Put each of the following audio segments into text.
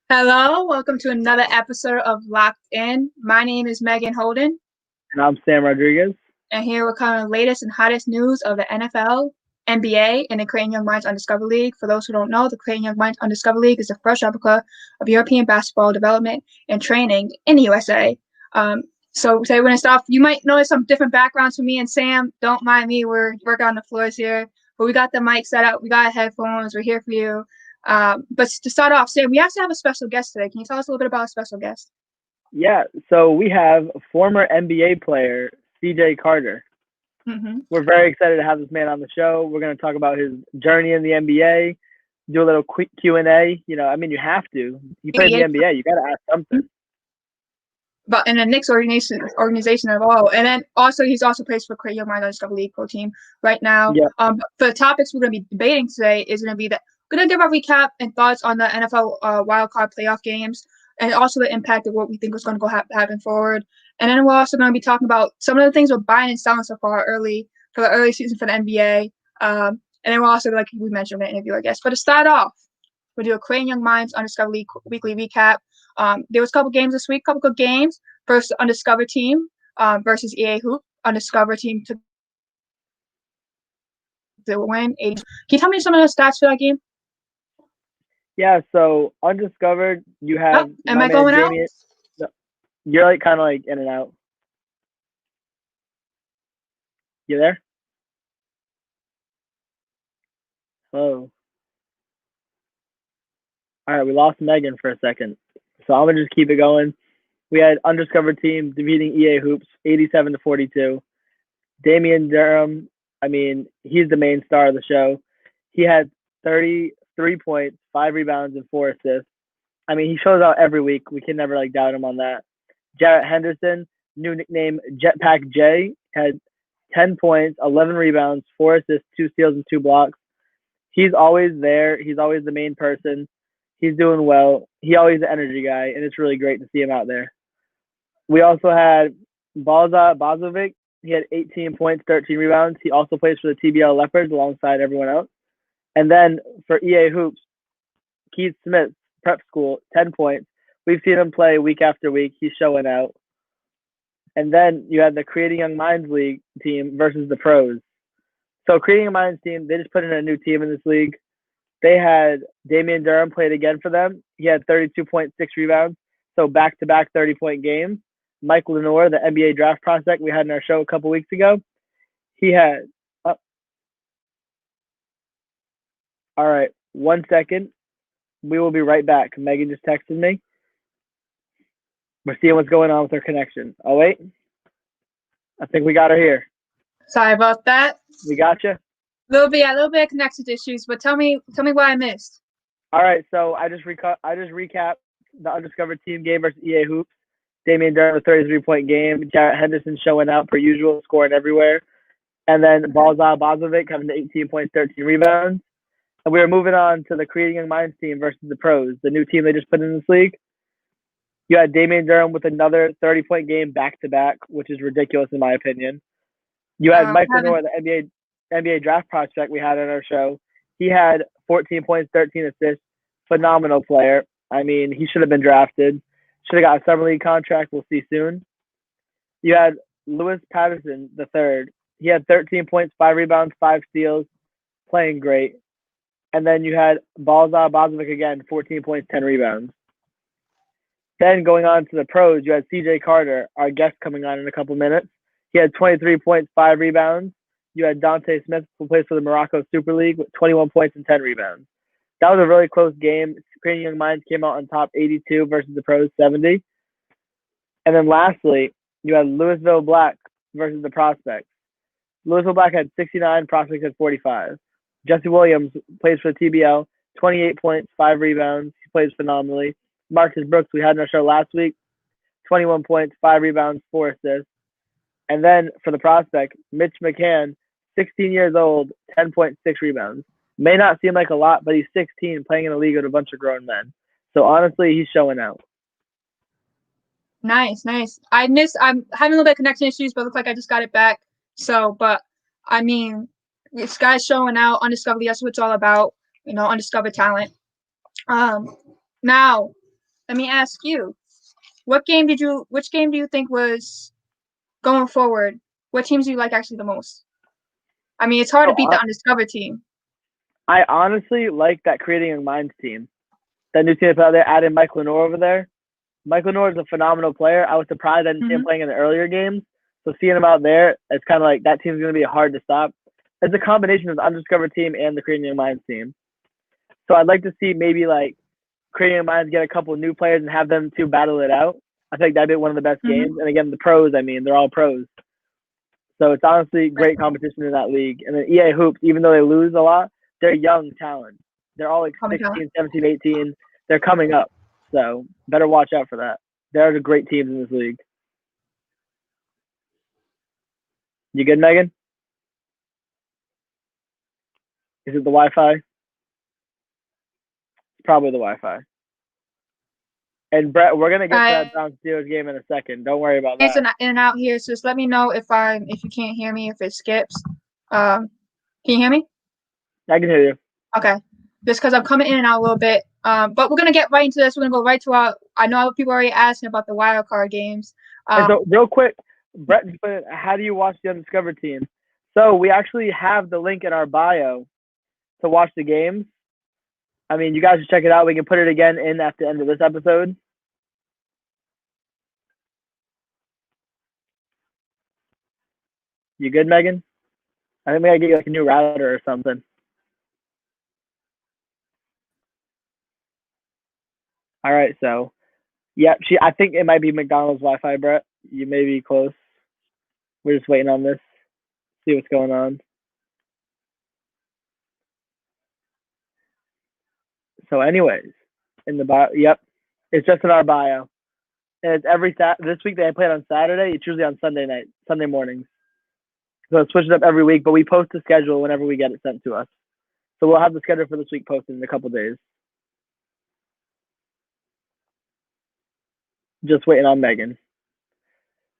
Hello, welcome to another episode of Locked In. My name is Megan Holden, And I'm Sam Rodriguez. and here we're covering the latest and hottest news of the NFL, NBA, and the Creating Young Minds Undiscovered League. For those who don't know, the Creating Young Minds Undiscovered League is the first replica of European basketball development and training in the USA. So today we're going to start off. You might notice some different backgrounds from me and Sam. Don't mind me. We're working on the floors here. But we got the mic set up. We got headphones. We're here for you. But to start off, Sam, we actually have a special guest today. Can you tell us a little bit about our special guest? Yeah, so we have former NBA player CJ Carter. Mm-hmm. We're very excited to have this man on the show. We're going to talk about his journey in the NBA, do a little quick Q&A. You have to. You play in the NBA, you got to ask something. But in the Knicks organization of all, and then also he's also plays for Creating Young Minds Undiscovered League pro team right now. Yeah. For the topics we're going to be debating today is going to be that we're going to give our recap and thoughts on the NFL Wildcard playoff games, and also the impact of what we think is going to happen forward. And then we're also going to be talking about some of the things we're buying and selling so far for the early season for the NBA. And then we're also, like we mentioned, we're going to interview our guests. But to start off, we'll do a Creating Young Minds Undiscovered League weekly recap. There was a couple games this week, couple good games. First, the Undiscovered team versus EA Hoop. Undiscovered team took the win. Can you tell me some of the stats for that game? Yeah, so Undiscovered, you have am I going out? You're like kind of like in and out. You there? Hello. All right, we lost Megan for a second. So I'm going to just keep it going. We had Undiscovered team defeating EA Hoops 87-42. Damian Durham, he's the main star of the show. He had 33 points, 5 rebounds, and 4 assists. He shows out every week. We can never doubt him on that. Jarrett Henderson, new nickname Jetpack J, had 10 points, 11 rebounds, 4 assists, 2 steals, and 2 blocks. He's always there. He's always the main person. He's doing well. He's always the energy guy, and it's really great to see him out there. We also had Balza Bozovic. He had 18 points, 13 rebounds. He also plays for the TBL Leopards alongside everyone else. And then for EA Hoops, Keith Smith, prep school, 10 points. We've seen him play week after week. He's showing out. And then you had the Creating Young Minds League team versus the pros. So Creating Young Minds team, they just put in a new team in this league. They had Damian Durham played again for them. He had 32.6 rebounds, so back-to-back 30-point games. Mike Lenore, the NBA draft prospect we had in our show a couple weeks ago, he had all right, 1 second. We will be right back. Megan just texted me. We're seeing what's going on with her connection. Oh, wait. I think we got her here. Sorry about that. We got you? A little bit of connection issues, but tell me what I missed. All right, so I just recapped the Undiscovered team game versus EA Hoops. Damian Durham, a 33-point game. Jarrett Henderson showing out per usual, scoring everywhere. And then Balza Bozovic having 18 points, 13 rebounds. And we were moving on to the Creating Young Minds team versus the pros, the new team they just put in this league. You had Damian Durham with another 30-point game back-to-back, which is ridiculous in my opinion. You had Mike Lenore, the NBA draft prospect we had on our show. He had 14 points, 13 assists. Phenomenal player. He should have been drafted. Should have got a summer league contract. We'll see soon. You had Lewis Patterson, the third. He had 13 points, 5 rebounds, 5 steals, playing great. And then you had Balza Bozovic again, 14 points, 10 rebounds. Then going on to the pros, you had CJ Carter, our guest coming on in a couple minutes. He had 23 points, 5 rebounds. You had Dante Smith, who plays for the Morocco Super League, with 21 points and 10 rebounds. That was a really close game. Creating Young Minds came out on top 82 versus the pros 70. And then lastly, you had Louisville Black versus the Prospects. Louisville Black had 69, Prospects had 45. Jesse Williams plays for the TBL, 28 points, 5 rebounds. He plays phenomenally. Marcus Brooks, we had in our show last week, 21 points, 5 rebounds, 4 assists. And then for the Prospect, Mitch McCann, 16 years old, 10.6 rebounds. May not seem like a lot, but he's 16 playing in a league with a bunch of grown men. So honestly, he's showing out. Nice. I'm having a little bit of connection issues, but it looks like I just got it back. So, but this guy's showing out. Undiscovered, that's what it's all about. Undiscovered talent. Now, let me ask you, which game do you think was going forward? What teams do you like actually the most? I mean, it's hard to beat the undiscovered team. I honestly like that Creating Young Minds team. That new team out there, adding Mike Lenore over there. Mike Lenore is a phenomenal player. I was surprised I didn't see him playing in the earlier games. So seeing him out there, it's kind of like that team's going to be hard to stop. It's a combination of the undiscovered team and the Creating Young Minds team. So I'd like to see maybe like Creating Young Minds get a couple of new players and have them two battle it out. I think that'd be one of the best games. And again, the pros, I mean, they're all pros. So it's honestly great competition in that league. And then EA Hoops, even though they lose a lot, they're young talent. They're all like 16, 17, 18. They're coming up. So better watch out for that. There are great teams in this league. You good, Megan? Is it the Wi-Fi? It's probably the Wi-Fi. And Brett, we're gonna get to that Browns Steelers game in a second. Don't worry about that. It's in and out here, so just let me know if you can't hear me, if it skips. Can you hear me? I can hear you. Okay. Just because I'm coming in and out a little bit. But we're gonna get right into this. We're gonna go right to our. I know people are already asking about the wild card games. So real quick, Brett, how do you watch the undiscovered team? So we actually have the link in our bio to watch the games. I mean, you guys should check it out. We can put it again in at the end of this episode. You good, Megan? I think we gotta get you like a new router or something. All right, so yeah, I think it might be McDonald's Wi-Fi, Brett. You may be close. We're just waiting on this. See what's going on. So, anyways, in the bio, yep, it's just in our bio, and it's this week they play it on Saturday. It's usually on Sunday mornings. So it switches up every week, but we post the schedule whenever we get it sent to us. So we'll have the schedule for this week posted in a couple days. Just waiting on Megan.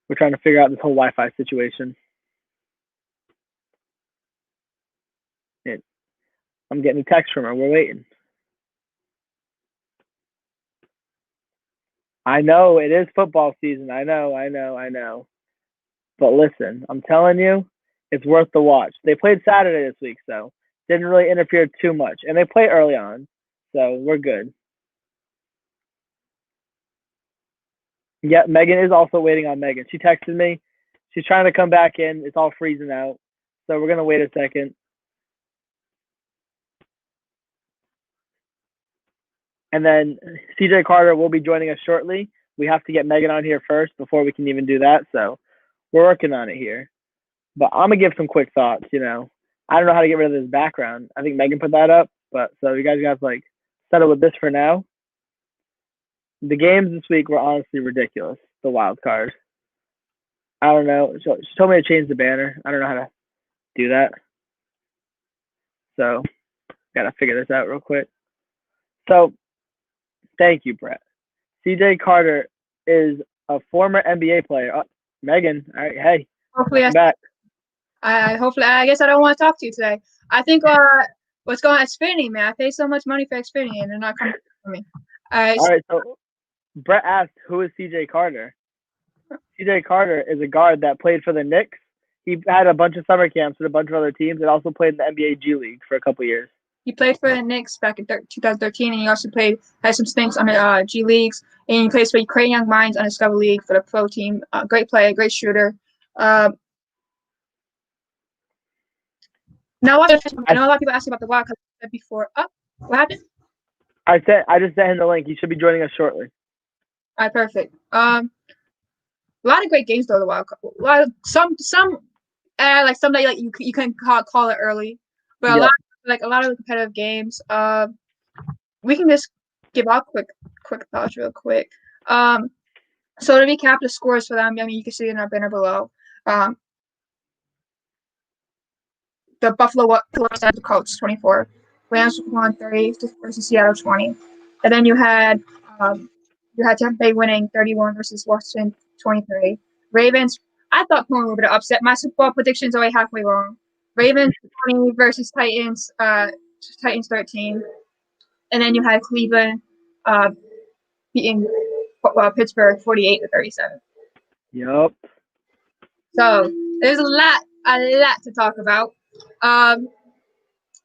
We're trying to figure out this whole Wi-Fi situation. I'm getting a text from her. We're waiting. I know it is football season. I know. But listen, I'm telling you, it's worth the watch. They played Saturday this week, so didn't really interfere too much. And they play early on, so we're good. Yeah, Megan is also waiting on Megan. She texted me. She's trying to come back in. It's all freezing out. So we're going to wait a second. And then CJ Carter will be joining us shortly. We have to get Megan on here first before we can even do that. So we're working on it here. But I'm going to give some quick thoughts, I don't know how to get rid of this background. I think Megan put that up. But so you guys got to settle with this for now. The games this week were honestly ridiculous. The wild card. I don't know. She told me to change the banner. I don't know how to do that. So got to figure this out real quick. So thank you, Brett. CJ Carter is a former NBA player. Oh, Megan, all right, hey. Hopefully I'm back. I guess I don't want to talk to you today. I think what's going on Xfinity, man. I pay so much money for Xfinity and they're not coming for me. All right, so Brett asked, who is CJ Carter? CJ Carter is a guard that played for the Knicks. He had a bunch of summer camps with a bunch of other teams and also played in the NBA G League for a couple years. He played for the Knicks back in 2013, and he also had some stints on the G Leagues, and he plays for Creating Young Minds Undiscovered League for the pro team. Great player, great shooter. Now, I know a lot of people asked about the Wild because I said before. What happened? I just sent him the link. He should be joining us shortly. All right, perfect. A lot of great games though. The Wild Card. Some that you can call it early, but a lot of the competitive games. We can just give out quick thoughts real quick. So to recap the scores for them, I mean you can see it in our banner below. The Buffalo sent the Colts 24. Rams won 30 versus Seattle 20, and then you had Tampa Bay winning 31 versus Washington 23. Ravens, I thought pulling a little bit of upset. My Super Bowl predictions are halfway wrong. Ravens 20 versus Titans, Titans 13. And then you had Cleveland beating Pittsburgh 48-37. Yup. So there's a lot to talk about.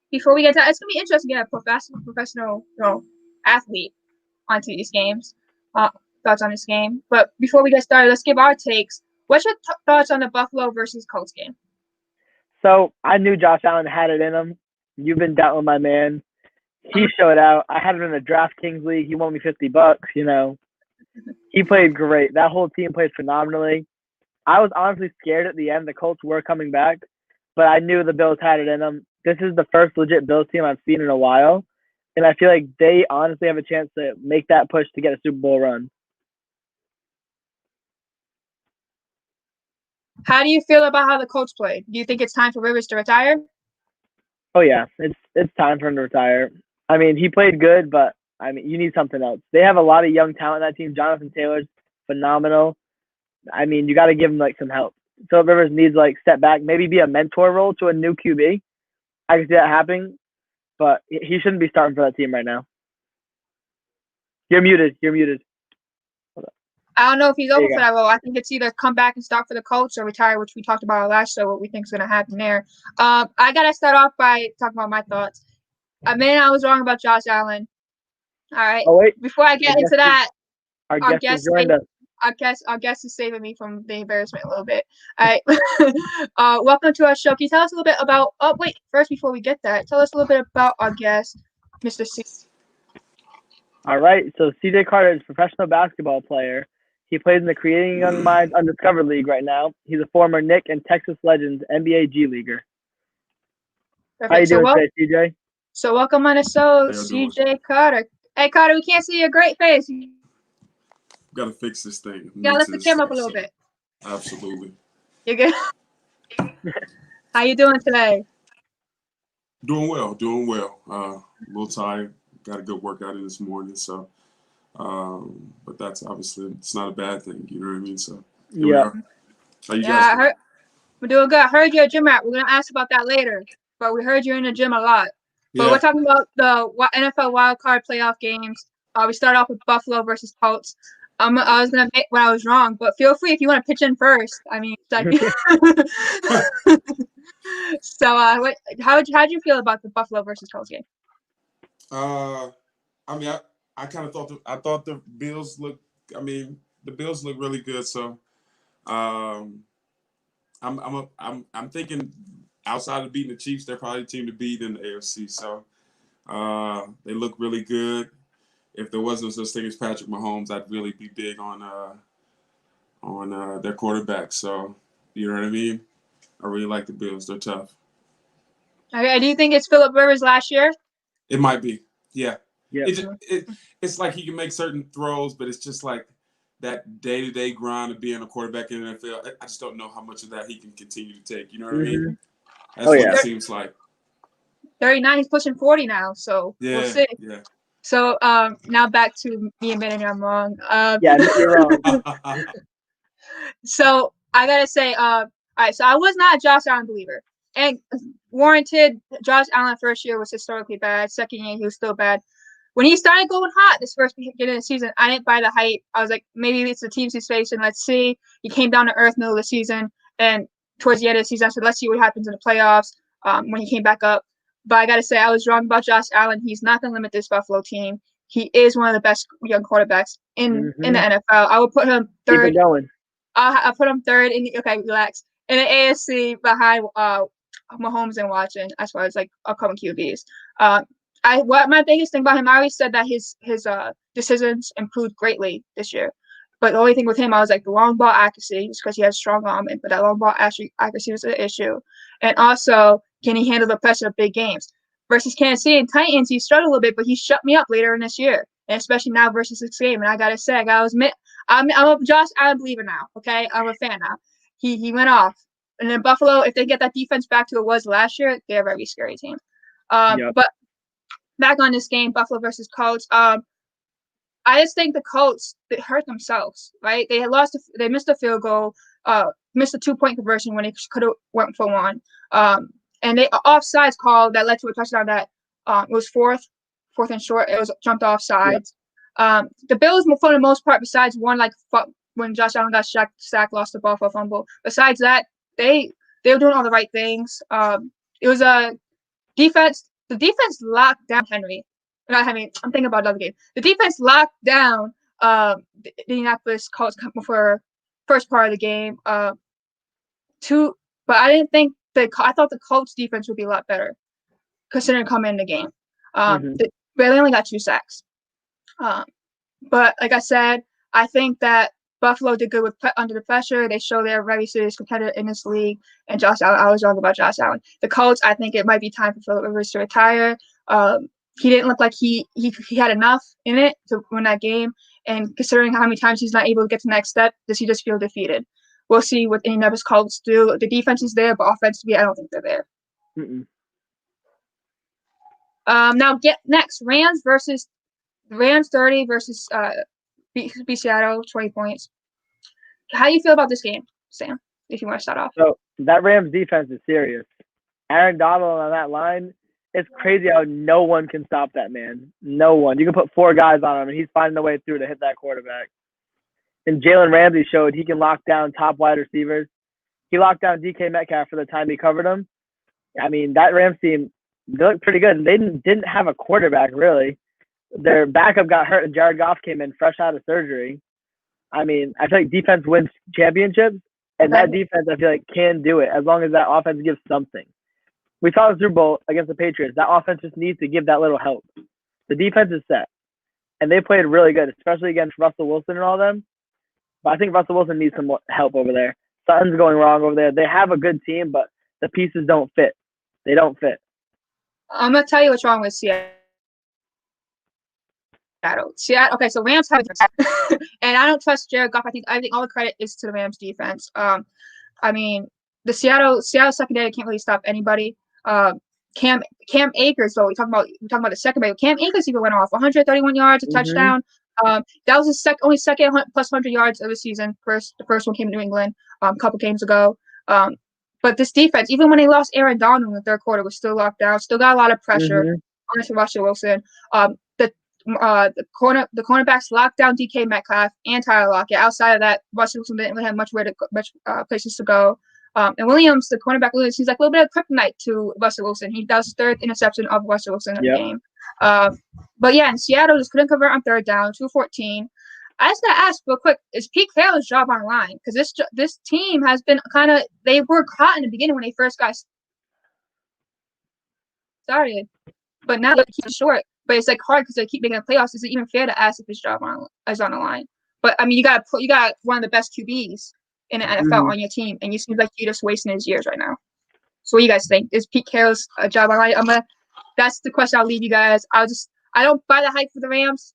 Before we get to that, it's gonna be interesting to get a professional athlete onto these games. Thoughts on this game. But before we get started, let's give our takes. What's your thoughts on the Buffalo versus Colts game? So I knew Josh Allen had it in him. You've been doubting my man. He showed out. I had him in a DraftKings league. He won me $50. You know, he played great. That whole team played phenomenally. I was honestly scared at the end. The Colts were coming back, but I knew the Bills had it in them. This is the first legit Bills team I've seen in a while, and I feel like they honestly have a chance to make that push to get a Super Bowl run. How do you feel about how the Colts played? Do you think it's time for Rivers to retire? Oh yeah, it's time for him to retire. I mean, he played good, but I mean, you need something else. They have a lot of young talent in that team. Jonathan Taylor's phenomenal. I mean, you got to give him like some help. Philip Rivers needs like step back, maybe be a mentor role to a new QB. I can see that happening, but he shouldn't be starting for that team right now. You're muted. I don't know if he's open for that role. I think it's either come back and start for the Colts or retire, which we talked about last show, what we think is going to happen there. I got to start off by talking about my thoughts. I was wrong about Josh Allen. All right. Oh, wait. Before I get into that, our guest joined us. Our guest is saving me from the embarrassment a little bit. All right. Welcome to our show. Can you tell us a little bit about first before we get that, tell us a little bit about our guest, Mr. C. All right. So CJ Carter is a professional basketball player. He plays in the Creating Young Minds Undiscovered League right now. He's a former Knick and Texas Legends NBA G Leaguer. Perfect. How you doing today, CJ? So welcome on the show, CJ Carter. Hey, Carter, we can't see your great face. Got to fix this thing. Yeah, lift the camera up a little bit. Absolutely. You good? How you doing today? Doing well. A little tired. Got a good workout in this morning, so. But that's obviously, it's not a bad thing. You know what I mean? So here we are. How you guys doing? We're doing good. I heard you're a gym rat. We're gonna ask about that later, but we heard you're in the gym a lot. But we're talking about the NFL Wildcard playoff games. We start off with Buffalo versus Colts. I was gonna admit when I was wrong, but feel free if you want to pitch in first. I mean, so how'd you feel about the Buffalo versus Colts game? I mean, I kind of thought the Bills look really good. So, I'm thinking outside of beating the Chiefs, they're probably the team to beat in the AFC. So, they look really good. If there wasn't such thing as Patrick Mahomes, I'd really be big on their quarterback. So, you know what I mean? I really like the Bills. They're tough. Okay. Do you think it's Philip Rivers last year? It might be. Yeah. Yeah. It's like he can make certain throws, but it's just like that day-to-day grind of being a quarterback in the NFL. I just don't know how much of that he can continue to take. You know what I mean? That's what it seems like. 39, he's pushing 40 now, so we'll see. Yeah. So now back to me admitting I'm wrong. You're wrong. So I gotta say, all right, so I was not a Josh Allen believer. And warranted, Josh Allen first year was historically bad. Second year, he was still bad. When he started going hot this first beginning of the season, I didn't buy the hype. I was like, maybe it's the teams he's facing. Let's see. He came down to earth middle of the season. And towards the end of the season, I said, let's see what happens in the playoffs when he came back up. But I got to say, I was wrong about Josh Allen. He's not going to limit this Buffalo team. He is one of the best young quarterbacks in the NFL. I would put him third. Keep it going. I put him third in relax. In the AFC behind Mahomes and Watson as far as like upcoming QBs. My biggest thing about him, I always said that his decisions improved greatly this year. But the only thing with him, I was like the long ball accuracy, just because he has strong arm, but that long ball accuracy was an issue. And also, can he handle the pressure of big games? Versus Kansas City and Titans, he struggled a little bit, but he shut me up later in this year, and especially now versus this game. And I gotta say, I gotta admit, I'm a Josh Allen believer now. Okay, I'm a fan now. He went off, and then Buffalo, if they get that defense back to what it was last year, they're a very scary team. But back on this game, Buffalo versus Colts. I just think the Colts hurt themselves, right? They missed a field goal, missed a 2-point conversion when they could have went for one. And they offsides call that led to a touchdown that it was fourth and short. It was jumped offsides. The Bills, for the most part, besides one when Josh Allen got sacked, lost the ball for a fumble. Besides that, they were doing all the right things. It was a defense. The defense locked down Henry. Not Henry. I'm thinking about another game. The defense locked down the Indianapolis Colts for first part of the game. But I didn't think I thought the Colts defense would be a lot better considering coming in the game. They only got 2 sacks. But like I said, I think that Buffalo did good under the pressure. They show they're a very serious competitor in this league. And Josh Allen, I was wrong about Josh Allen. The Colts, I think it might be time for Philip Rivers to retire. He didn't look like he had enough in it to win that game. And considering how many times he's not able to get to the next step, does he just feel defeated? We'll see what Indianapolis Colts do. The defense is there, but offensively, I don't think they're there. Now get next Rams 30 versus Seattle 20 points. How do you feel about this game, Sam? If you want to start off. So that Rams defense is serious. Aaron Donald on that line, it's crazy how no one can stop that man. No one. You can put 4 guys on him, and he's finding a way through to hit that quarterback. And Jalen Ramsey showed he can lock down top wide receivers. He locked down DK Metcalf for the time he covered him. I mean, that Rams team, they looked pretty good. And they didn't have a quarterback, really. Their backup got hurt, and Jared Goff came in fresh out of surgery. I mean, I feel like defense wins championships, and that defense, I feel like, can do it as long as that offense gives something. We saw the Super Bowl against the Patriots. That offense just needs to give that little help. The defense is set, and they played really good, especially against Russell Wilson and all them. But I think Russell Wilson needs some more help over there. Something's going wrong over there. They have a good team, but the pieces don't fit. They don't fit. I'm going to tell you what's wrong with Seattle. Okay, so Rams have and I don't trust Jared Goff. I think all the credit is to the Rams defense. I mean, the Seattle secondary can't really stop anybody. Cam Akers, though, we talking about the secondary. Cam Akers even went off 131 yards, a touchdown. That was his only second plus 100 yards of the season. The first one came to New England a couple games ago. But this defense, even when they lost Aaron Donald in the third quarter, was still locked down. Still got a lot of pressure on Russell Wilson. The cornerbacks locked down DK Metcalf and Tyler Lockett. Outside of that, Russell Wilson didn't really have much places to go. And Williams, the cornerback Williams, he's like a little bit of kryptonite to Russell Wilson. That was his 3rd interception of Russell Wilson in the game. But yeah, in Seattle just couldn't convert on 3rd down, 2-14. I just gotta ask real quick: is Pete Carroll's job on the line? Because this team has been they were hot in the beginning when they first got started, but now they keep it short. But it's like hard because they keep making the playoffs. Is it even fair to ask if his job is on the line? But I mean, you got one of the best QBs in the NFL on your team, and you seem like you're just wasting his years right now. So what do you guys think? Is Pete Carroll's job on the line? That's the question I'll leave you guys. I don't buy the hype for the Rams.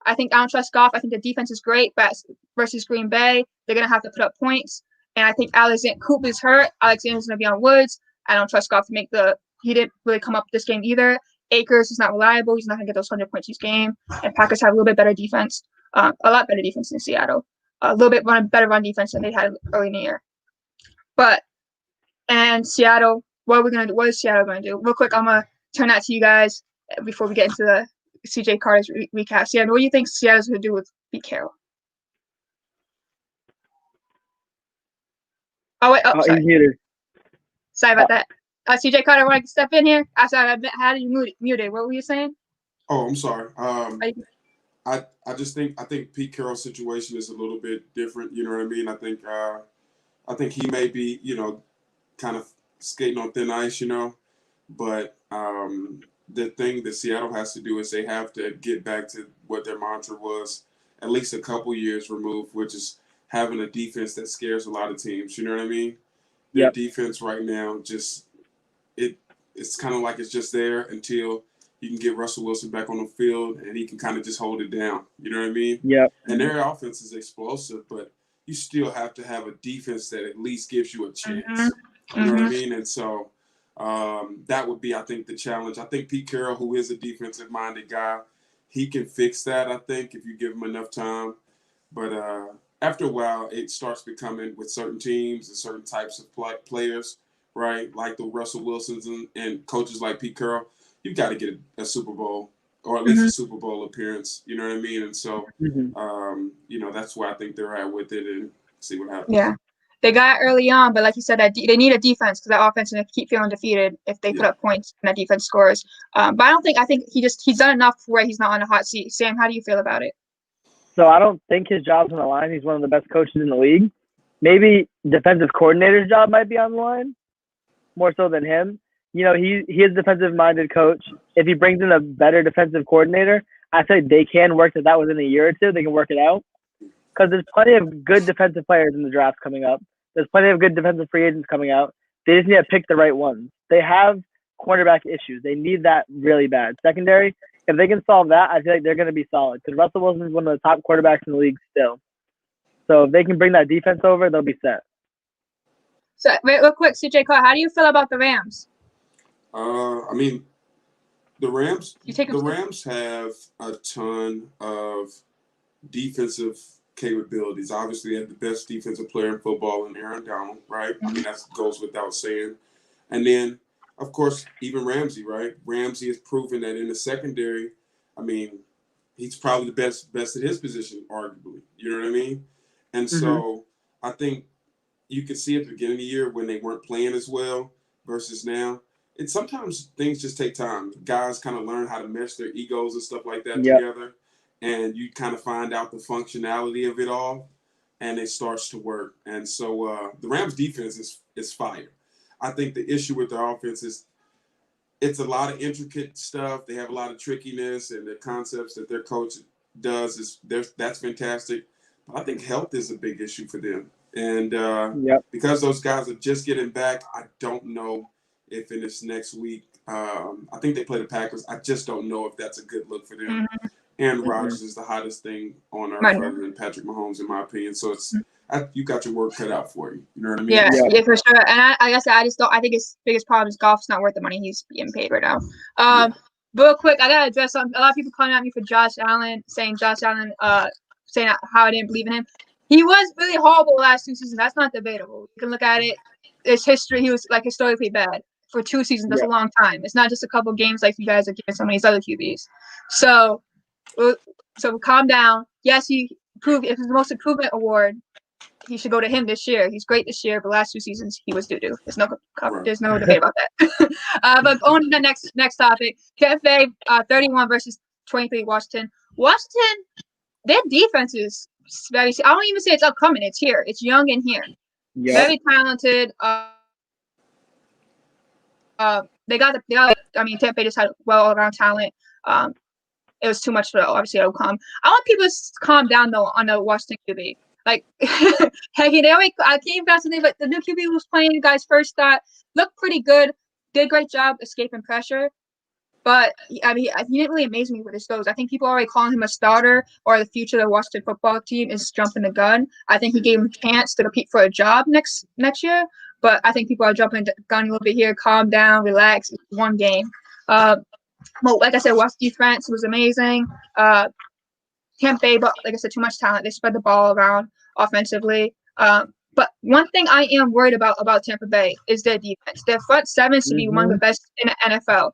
I don't trust Goff. I think the defense is great, but versus Green Bay, they're gonna have to put up points. And I think Coop is hurt. Alexander's gonna be on Woods. I don't trust Goff to make he didn't really come up this game either. Akers is not reliable. He's not going to get those 100 points each game. And Packers have a little bit better defense, a lot better defense than Seattle. A little bit better run defense than they had early in the year. And Seattle, what is Seattle going to do? Real quick, I'm going to turn that to you guys before we get into the CJ Carter's recap. Seattle, what do you think Seattle's going to do with Pete Carroll? Sorry. He's muted. Sorry about that. CJ Carter, want to step in here? I had you muted. What were you saying? Oh, I'm sorry. I think Pete Carroll's situation is a little bit different. You know what I mean? I think he may be, kind of skating on thin ice, But the thing that Seattle has to do is they have to get back to what their mantra was at least a couple years removed, which is having a defense that scares a lot of teams. You know what I mean? Their defense right now it's kind of like it's just there until you can get Russell Wilson back on the field and he can kind of just hold it down. You know what I mean? Yeah. And their offense is explosive, but you still have to have a defense that at least gives you a chance. You know what I mean? And so that would be, I think, the challenge. I think Pete Carroll, who is a defensive-minded guy, he can fix that, I think, if you give him enough time. But after a while, it starts becoming with certain teams and certain types of players, right, like the Russell Wilsons and coaches like Pete Carroll, you've got to get a Super Bowl. or at least a Super Bowl appearance. You know what I mean? And so, Mm-hmm. that's where I think they're at with it, and see what happens. Yeah. They got it early on, but like you said, that they need a defense because that offense is going to keep feeling defeated if they put up points and that defense scores. But I think he's done enough where he's not on a hot seat. Sam, how do you feel about it? So I don't think his job's on the line. He's one of the best coaches in the league. Maybe defensive coordinator's job might be on the line, more so than him. He is a defensive-minded coach. If he brings in a better defensive coordinator, I think they can work that within a year or two. They can work it out because there's plenty of good defensive players in the draft coming up. There's plenty of good defensive free agents coming out. They just need to pick the right ones. They have cornerback issues. They need that really bad. Secondary, if they can solve that, I feel like they're going to be solid because Russell Wilson is one of the top quarterbacks in the league still. So if they can bring that defense over, they'll be set. So, real quick, CJ Carr, how do you feel about the Rams? The Rams have a ton of defensive capabilities. Obviously, they have the best defensive player in football in Aaron Donald, right? I mean, that goes without saying. And then, of course, even Ramsey, right? Ramsey has proven that in the secondary, I mean, he's probably the best at his position, arguably. You know what I mean? And so I think you could see at the beginning of the year when they weren't playing as well versus now. And sometimes things just take time. Guys kind of learn how to mesh their egos and stuff like that together. And you kind of find out the functionality of it all, and it starts to work. And so the Rams defense is fire. I think the issue with their offense is it's a lot of intricate stuff. They have a lot of trickiness, and the concepts that their coach does that's fantastic. But I think health is a big issue for them. And because those guys are just getting back, I don't know if in this next week, I think they play the Packers. I just don't know if that's a good look for them. Aaron Rodgers is the hottest thing on earth other than Patrick Mahomes, in my opinion. So you got your work cut out for you. You know what I mean? Yeah, for sure. And I guess I think his biggest problem is golf's not worth the money he's being paid right now. Real quick, I gotta address something. A lot of people calling at me for Josh Allen, saying how I didn't believe in him. He was really horrible the last 2 seasons. That's not debatable. You can look at it. It's history. He was historically bad for 2 seasons. That's a long time. It's not just a couple games like you guys are giving some of these other QBs. So calm down. Yes, if it's the most improvement award, he should go to him this year. He's great this year, but the last 2 seasons he was doo-doo. There's no debate about that. But on to the next topic. KFA 31 versus 23 Washington. Washington, their defense is very. I don't even say it's upcoming. It's here. It's young and here. Yep. Very talented. Tampa Bay just had all-around talent. It was too much for obviously outcome. I want people to calm down though on the Washington QB. Like, I came back to the but the new QB was playing. You guys first start looked pretty good. Did a great job escaping pressure. But I mean, he didn't really amaze me with his throws. I think people are already calling him a starter or the future of the Washington football team is jumping the gun. I think he gave him a chance to compete for a job next year. But I think people are jumping the gun a little bit here. Calm down, relax. It's one game. Well, like I said, Washington defense was amazing. Tampa Bay, but like I said, too much talent. They spread the ball around offensively. But one thing I am worried about Tampa Bay is their defense. Their front seven should be one of the best in the NFL,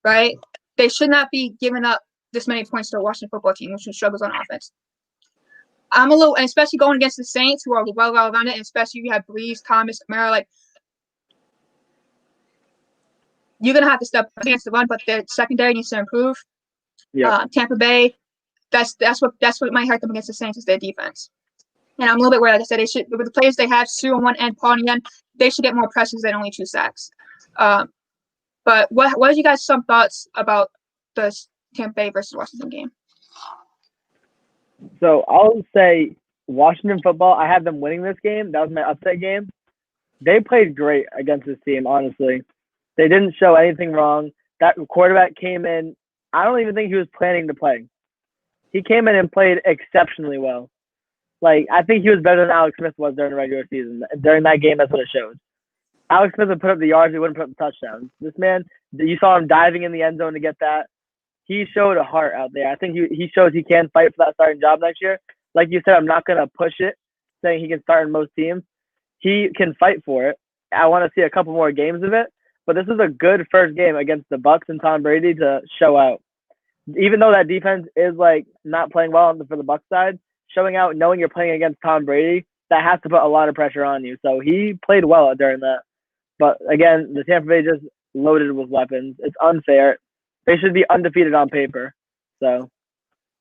right? They should not be giving up this many points to a Washington football team, which struggles on offense. I'm a little, and especially going against the Saints, who are well around it, and especially if you have Breeze, Thomas, Kamara, like, you're going to have to step against the run, but their secondary needs to improve. Tampa Bay, that's what might hurt them against the Saints is their defense. And I'm a little bit worried. Like I said, they should, with the players they have, Sue on one end, Paul on the end, they should get more pressures than only 2 sacks. But what are you guys' some thoughts about the Tampa Bay versus Washington game? So I'll say Washington football, I have them winning this game. That was my upset game. They played great against this team, honestly. They didn't show anything wrong. That quarterback came in. I don't even think he was planning to play. He came in and played exceptionally well. Like, I think he was better than Alex Smith was during the regular season. During that game, that's what it showed. Alex Smith would put up the yards, he wouldn't put up the touchdowns. This man, you saw him diving in the end zone to get that. He showed a heart out there. I think he shows he can fight for that starting job next year. Like you said, I'm not going to push it, saying he can start in most teams. He can fight for it. I want to see a couple more games of it. But this is a good first game against the Bucs and Tom Brady to show out. even though that defense is like not playing well for the Bucs side, showing out, knowing you're playing against Tom Brady, that has to put a lot of pressure on you. So he played well during that. But again, the Tampa Bay just loaded with weapons. It's unfair. They should be undefeated on paper. So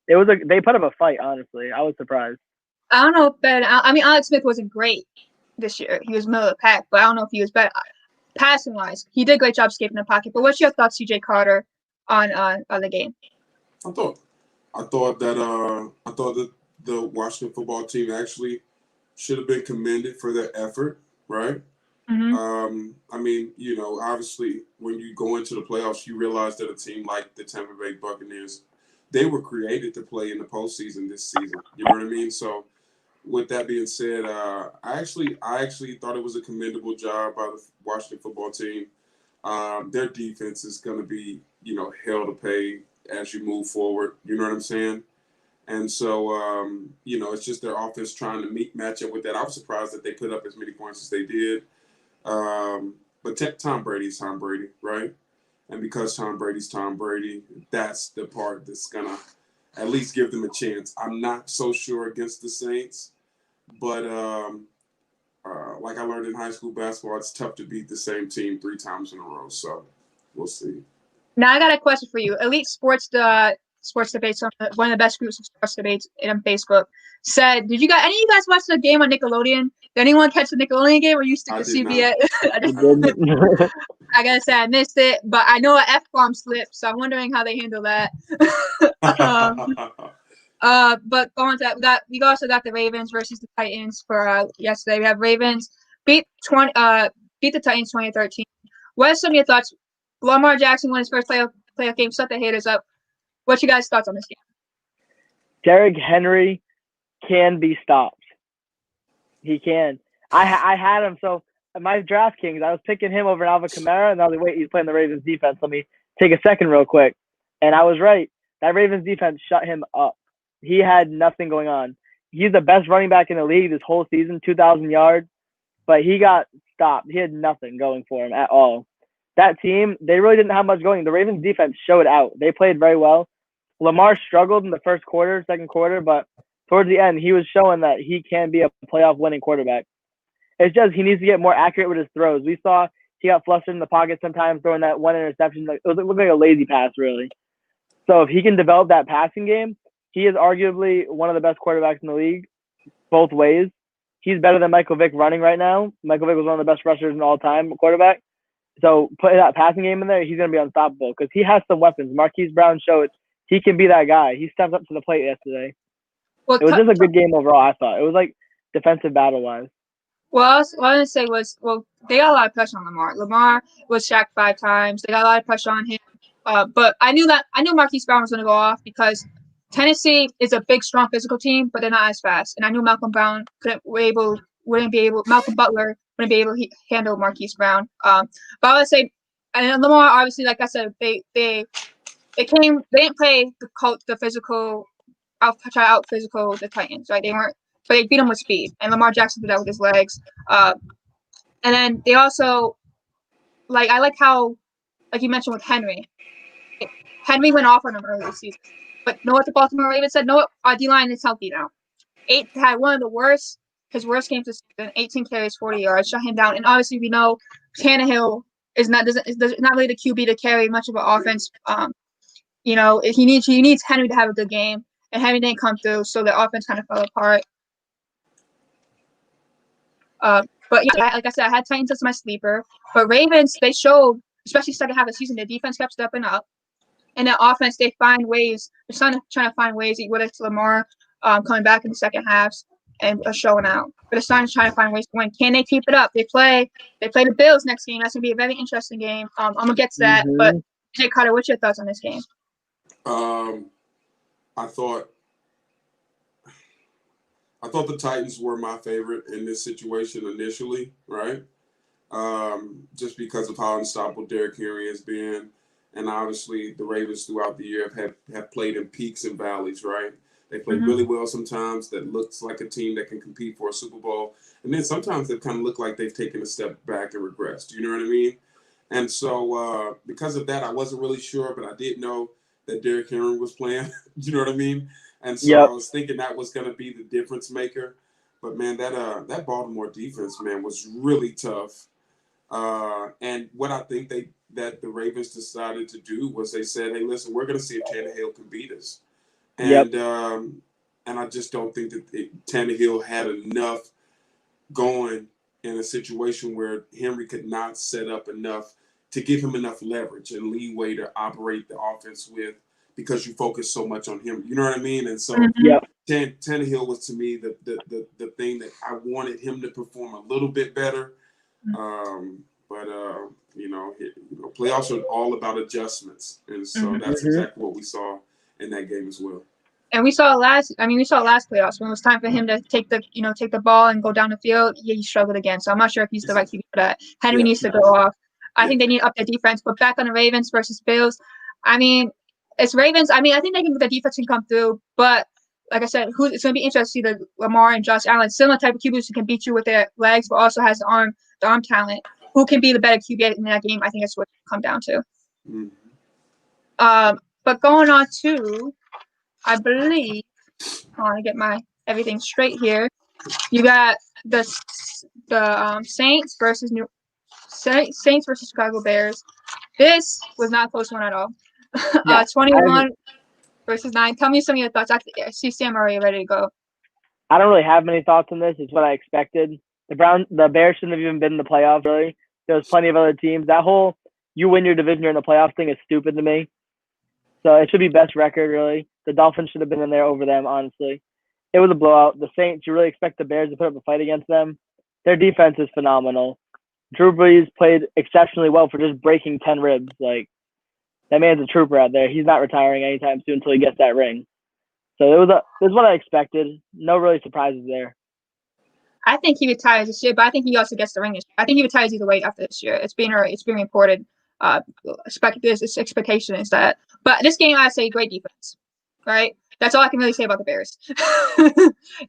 they put up a fight, honestly. I was surprised. I don't know if Alex Smith wasn't great this year. He was middle of the pack, but I don't know if he was better. Passing wise, he did a great job escaping the pocket. But what's your thoughts, CJ Carter, on the game? I thought that the Washington football team actually should have been commended for their effort, right? Mm-hmm. I mean, you know, obviously when you go into the playoffs, you realize that a team like the Tampa Bay Buccaneers, they were created to play in the postseason this season. You know what I mean? So with that being said, I actually thought it was a commendable job by the Washington football team. Their defense is going to be, you know, hell to pay as you move forward. You know what I'm saying? And so, you know, it's just their offense trying to match up with that. I was surprised that they put up as many points as they did. But Tom Brady's Tom Brady, right? And because Tom Brady's Tom Brady, that's the part that's going to at least give them a chance. I'm not so sure against the Saints, but like I learned in high school basketball, it's tough to beat the same team 3 times in a row. So we'll see. Now I got a question for you. Elite Sports Debates, one of the best groups of sports debates on Facebook, said, "Did any of you guys watch the game on Nickelodeon? Did anyone catch the Nickelodeon game, or you stick to CBS?" I gotta say I missed it, but I know an F-bomb slipped, so I'm wondering how they handle that. But going to that, we also got the Ravens versus the Titans for yesterday. We have Ravens beat the Titans 2013. What are some of your thoughts? Lamar Jackson won his first playoff game, set the haters up. What's your guys' thoughts on this game? Derrick Henry can be stopped. He can. I had him. So at my DraftKings, I was picking him over Alvin Kamara, and I was like, wait, he's playing the Ravens defense. Let me take a second real quick. And I was right. That Ravens defense shut him up. He had nothing going on. He's the best running back in the league this whole season, 2,000 yards, but he got stopped. He had nothing going for him at all. That team, they really didn't have much going. The Ravens defense showed out. They played very well. Lamar struggled in the first quarter, second quarter, but towards the end, he was showing that he can be a playoff winning quarterback. It's just he needs to get more accurate with his throws. We saw he got flustered in the pocket sometimes, throwing that one interception. It looked like a lazy pass, really. So if he can develop that passing game, he is arguably one of the best quarterbacks in the league, both ways. He's better than Michael Vick running right now. Michael Vick was one of the best rushers in all time, quarterback. So put that passing game in there, he's going to be unstoppable because he has some weapons. Marquise Brown showed he can be that guy. He stepped up to the plate yesterday. Well, it was just a good game overall, I thought. It was like defensive battle-wise. Well, what I was going to say was, they got a lot of pressure on Lamar. Lamar was sacked 5 times. They got a lot of pressure on him. But I knew Marquise Brown was going to go off because Tennessee is a big, strong physical team, but they're not as fast. And I knew Malcolm Butler wouldn't be able to handle Marquise Brown. But I would say, and Lamar, obviously, like I said, they didn't play the physical, try to out physical the Titans, right? But they beat them with speed, and Lamar Jackson did that with his legs. And then they also, I like how, like you mentioned with Henry went off on him early this season. But know what the Baltimore Ravens said? No, our D-line is healthy now. Had one of his worst games this season, 18 carries, 40 yards, shut him down. And obviously we know Tannehill is not really the QB to carry much of an offense. You know, he needs Henry to have a good game, and Henry didn't come through, so the offense kind of fell apart. But yeah, like I said, I had Titans as my sleeper. But Ravens, they showed, especially second half of the season, their defense kept stepping up. And their offense, they find ways. They're trying to find ways, whether it's Lamar coming back in the second halves and showing out. But it's starting to try to find ways to win. Can they keep it up? They play the Bills next game. That's going to be a very interesting game. I'm going to get to that. Mm-hmm. But, Jay Carter, what's your thoughts on this game? I thought the Titans were my favorite in this situation initially, right? Just because of how unstoppable Derrick Henry has been. And obviously the Ravens throughout the year have played in peaks and valleys, right? They play really well sometimes. That looks like a team that can compete for a Super Bowl. And then sometimes they kind of look like they've taken a step back and regressed. You know what I mean? And so because of that, I wasn't really sure, but I did know that Derrick Henry was playing. You know what I mean? And so Yep. I was thinking that was going to be the difference maker. But man, that Baltimore defense, man, was really tough. And what I think that the Ravens decided to do was they said, "Hey, listen, we're going to see if Tannehill can beat us." Yep. And I just don't think that Tannehill had enough going in a situation where Henry could not set up enough to give him enough leverage and leeway to operate the offense with, because you focus so much on him. You know what I mean? And so Yep. Tannehill was, to me, the thing that I wanted him to perform a little bit better. But playoffs are all about adjustments, and so that's exactly what we saw in that game as well. And we saw last playoffs when it was time for him to take the ball and go down the field. Yeah, he struggled again. So I'm not sure if he's the right QB for that. Henry needs to go off. I think they need to up their defense. But back on the Ravens versus Bills, I mean, it's Ravens. I mean, I think the defense can come through. But like I said, it's going to be interesting to see the Lamar and Josh Allen, similar type of QBs who can beat you with their legs, but also has the arm talent. Who can be the better QB in that game? I think that's what it come down to. But going on to, I believe, I want to get my everything straight here. You got the Saints versus Chicago Bears. This was not a close one at all. 21 versus 9. Tell me some of your thoughts. I see Sam already ready to go. I don't really have many thoughts on this. It's what I expected. The Bears shouldn't have even been in the playoffs, really. There was plenty of other teams. That whole you win your division during the playoffs thing is stupid to me. So it should be best record, really. The Dolphins should have been in there over them, honestly. It was a blowout. The Saints, you really expect the Bears to put up a fight against them. Their defense is phenomenal. Drew Brees played exceptionally well for just breaking 10 ribs. Like, that man's a trooper out there. He's not retiring anytime soon until he gets that ring. So it was what I expected. No really surprises there. I think he retires this year, but I think he also gets the ring this year. I think he retires either way after this year. It's being reported. This expectation is that. But this game, I say great defense, right? That's all I can really say about the Bears.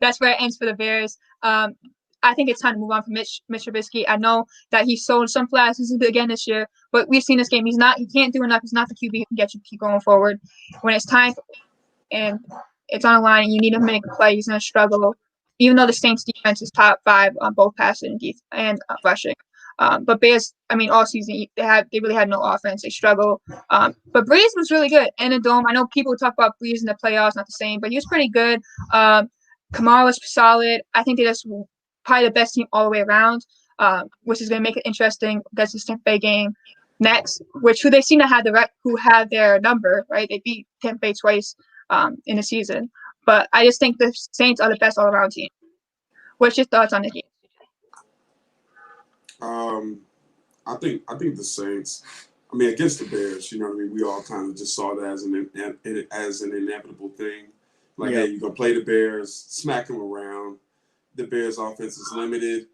That's where it ends for the Bears. I think it's time to move on from Mitch Trubisky. I know that he sold some flashes again this year, but we've seen this game. He can't do enough. He's not the QB who can get you keep going forward. When it's time and it's on the line and you need him to make a play, he's going to struggle. Even though the Saints defense is top 5 on both passing and rushing. But Bears, I mean, all season they really had no offense. They struggle. But Brees was really good in the dome. I know people talk about Brees in the playoffs, not the same, but he was pretty good. Kamara was solid. I think they're just probably the best team all the way around, which is going to make it interesting. That's the Tampa Bay game next, who they seem to have who had their number, right? They beat Tampa Bay twice in the season. But I just think the Saints are the best all-around team. What's your thoughts on the game? I think the Saints. I mean, against the Bears, you know what I mean. We all kind of just saw that as an inevitable thing. Like, hey, you're gonna play the Bears, smack them around. The Bears' offense is limited.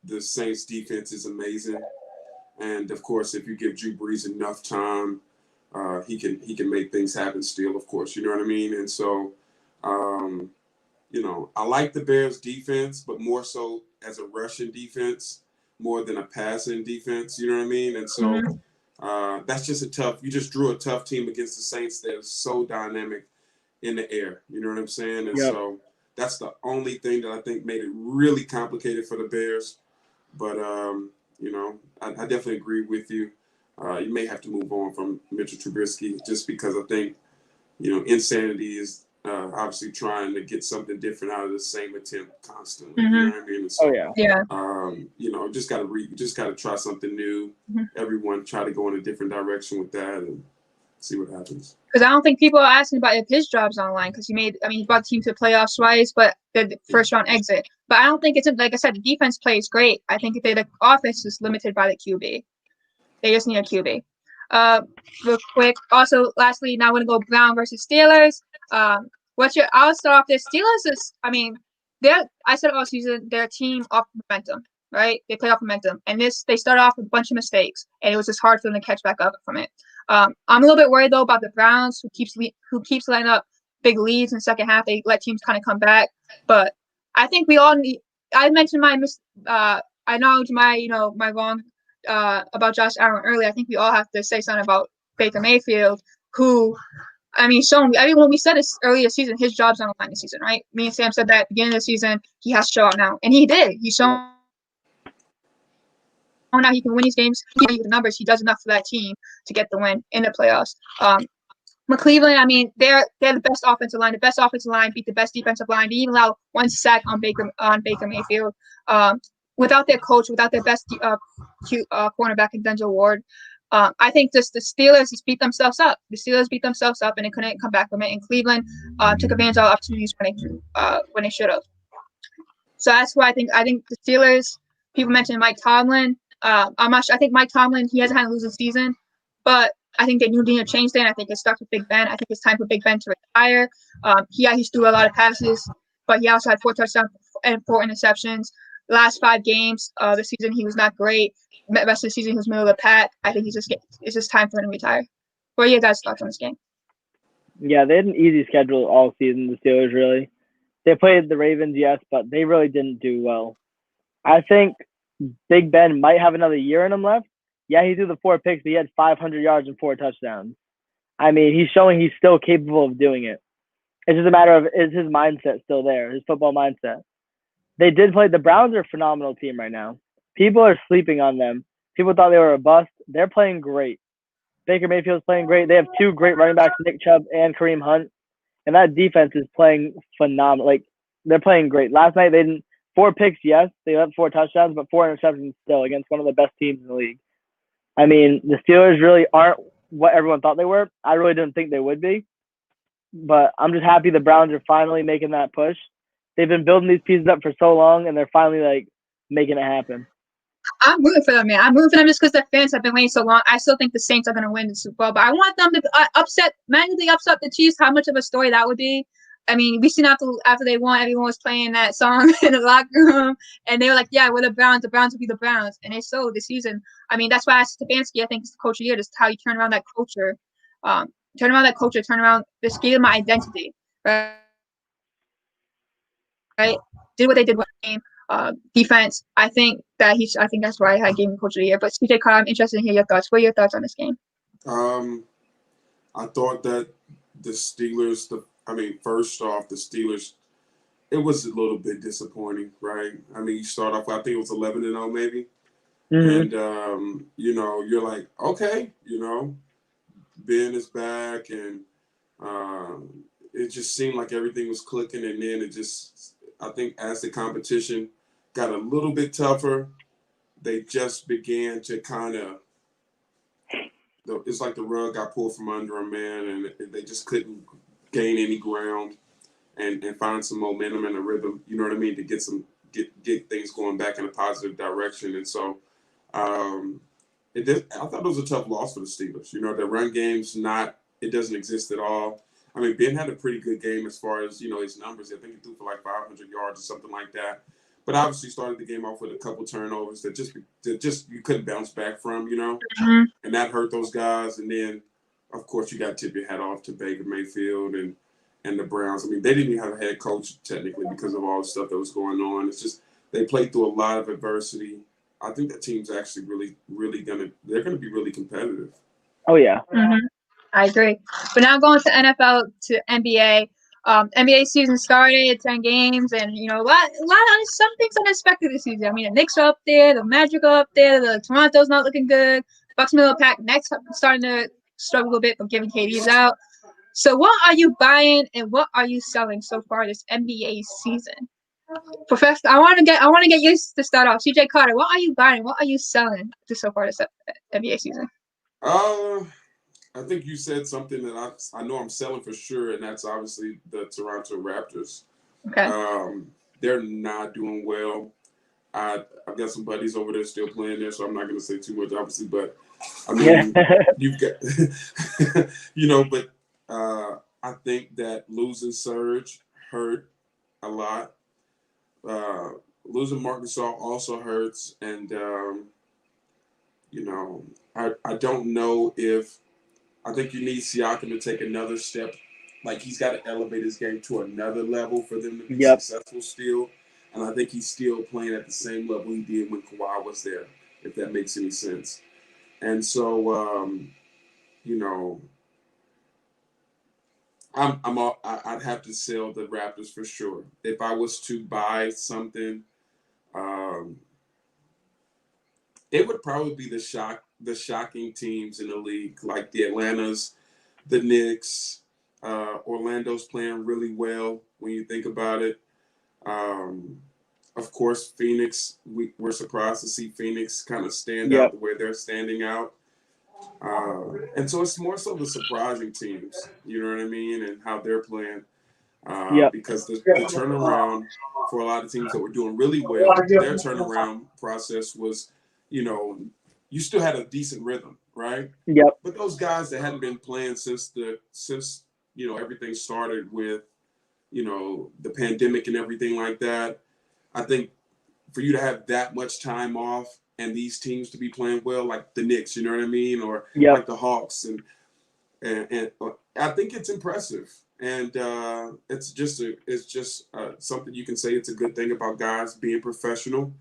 The Saints' defense is amazing, and of course, if you give Drew Brees enough time, he can make things happen. Still, of course, you know what I mean. And so. I like the Bears defense, but more so as a rushing defense more than a passing defense. You know what I mean? And so that's just you just drew a tough team against the Saints that is so dynamic in the air. You know what I'm saying? And so that's the only thing that I think made it really complicated for the Bears. But, I definitely agree with you. You may have to move on from Mitchell Trubisky just because I think, insanity is obviously trying to get something different out of the same attempt constantly. You know what I mean? And so, just gotta try something new. Everyone try to go in a different direction with that and see what happens. Because I don't think people are asking about if his job's online because he brought the team to the playoffs twice, but the first round exit. But I don't think it's like I said, the defense plays great. I think the offense is limited by the QB. They just need a QB. Real quick. Also, lastly, now we're gonna go Brown versus Steelers. I'll start off this. Steelers is, I said all season, their team off momentum, right? They play off momentum. And they started off with a bunch of mistakes, and it was just hard for them to catch back up from it. I'm a little bit worried, though, about the Browns, who keeps letting up big leads in the second half. They let teams kind of come back. But I think we all need – I mentioned I acknowledge my wrong about Josh Allen earlier. I think we all have to say something about Baker Mayfield, who I mean, when we said this earlier this season, his job's on the line this season, right? Me and Sam said that at the beginning of the season, he has to show out now. And he did. He's shown now he can win these games. He the numbers. He does enough for that team to get the win in the playoffs. But Cleveland, I mean, they're the best offensive line. The best offensive line beat the best defensive line. They even allow 1 sack on Baker Mayfield. Without their coach, without their best cornerback in Denzel Ward, I think the Steelers just beat themselves up. The Steelers beat themselves up, and they couldn't come back from it. And Cleveland took advantage of opportunities when they should have. So that's why I think the Steelers. People mentioned Mike Tomlin. I'm not sure. I think Mike Tomlin, he hasn't had a losing season, but I think they need to change that. I think it starts with Big Ben. I think it's time for Big Ben to retire. He's threw a lot of passes, but he also had 4 touchdowns and 4 interceptions. Last 5 games of the season, he was not great. The rest of the season, he was middle of the pack. I think it's just time for him to retire. What are your guys' thoughts on this game? Yeah, they had an easy schedule all season, the Steelers, really. They played the Ravens, yes, but they really didn't do well. I think Big Ben might have another year in him left. Yeah, he threw the 4 picks, but he had 500 yards and 4 touchdowns. I mean, he's showing he's still capable of doing it. It's just a matter of, is his mindset still there, his football mindset? They did play. The Browns are a phenomenal team right now. People are sleeping on them. People thought they were a bust. They're playing great. Baker Mayfield's playing great. They have 2 great running backs, Nick Chubb and Kareem Hunt. And that defense is playing phenomenal. Like, they're playing great. Last night, they didn't. 4 picks, yes. They had 4 touchdowns, but 4 interceptions still against one of the best teams in the league. I mean, the Steelers really aren't what everyone thought they were. I really didn't think they would be. But I'm just happy the Browns are finally making that push. They've been building these pieces up for so long, and they're finally, like, making it happen. I'm rooting for them, man. I'm rooting for them just because the fans have been waiting so long. I still think the Saints are going to win the Super Bowl, but I want them to manually upset the Chiefs. How much of a story that would be? I mean, we seen after they won, everyone was playing that song in the locker room, and they were like, "Yeah, we're the Browns. The Browns will be the Browns." And they showed this season. I mean, that's why I asked Stefanski. I think it's the coach of the year. Just how you turn around that culture, turn around this gave them my identity, right? Did what they did with the game. Defense. I think that's why I gave him coach of the year. But CJ Carr, I'm interested to hear your thoughts. What are your thoughts on this game? I thought that the Steelers. First off, the Steelers. It was a little bit disappointing, right? I mean, you start off. I think it was 11-0, maybe. Mm-hmm. And you're like, okay, Ben is back, and it just seemed like everything was clicking, and then I think as the competition got a little bit tougher, they just began to kind of, it's like the rug got pulled from under them, man, and they just couldn't gain any ground and find some momentum and a rhythm, you know what I mean, to get things going back in a positive direction. And so I thought it was a tough loss for the Steelers. Their run game's it doesn't exist at all. I mean, Ben had a pretty good game as far as, his numbers. I think he threw for like 500 yards or something like that. But obviously started the game off with a couple turnovers that just you couldn't bounce back from, Mm-hmm. And that hurt those guys. And then, of course, you got to tip your hat off to Baker Mayfield and the Browns. I mean, they didn't even have a head coach technically because of all the stuff that was going on. It's just they played through a lot of adversity. I think that team's actually really, really they're going to be really competitive. Oh, yeah. Mm-hmm. I agree. But now going to NFL to NBA. NBA season started, 10 games, and a lot of some things unexpected this season. I mean, the Knicks are up there, the Magic are up there, the Toronto's not looking good. Bucks middle of the pack, Nets starting to struggle a bit, but giving KD's out. So, what are you buying and what are you selling so far this NBA season? Professor, I want to get you to start off. CJ Carter, what are you buying? What are you selling so far this NBA season? I think you said something that I know I'm selling for sure, and that's obviously the Toronto Raptors. Okay. They're not doing well. I've got some buddies over there still playing there, so I'm not going to say too much, obviously. But I mean, you've got, But I think that losing Serge hurt a lot. Losing Marc Gasol also hurts, and I don't know if. I think you need Siakam to take another step. Like, he's got to elevate his game to another level for them to be successful still. And I think he's still playing at the same level he did when Kawhi was there, if that makes any sense. And so, I'd have to sell the Raptors for sure. If I was to buy something, it would probably be the shocking teams in the league, like the Atlantas, the Knicks. Orlando's playing really well when you think about it. Of course, Phoenix, we're surprised to see Phoenix kind of stand out the way they're standing out. And so it's more so the surprising teams, you know what I mean, and how they're playing. Because the turnaround for a lot of teams that were doing really well, their turnaround process was, you still had a decent rhythm, right? Yep. But those guys that hadn't been playing since everything started with, the pandemic and everything like that, I think for you to have that much time off and these teams to be playing well, like the Knicks, you know what I mean, or like the Hawks, and I think it's impressive, and it's just something you can say it's a good thing about guys being professional,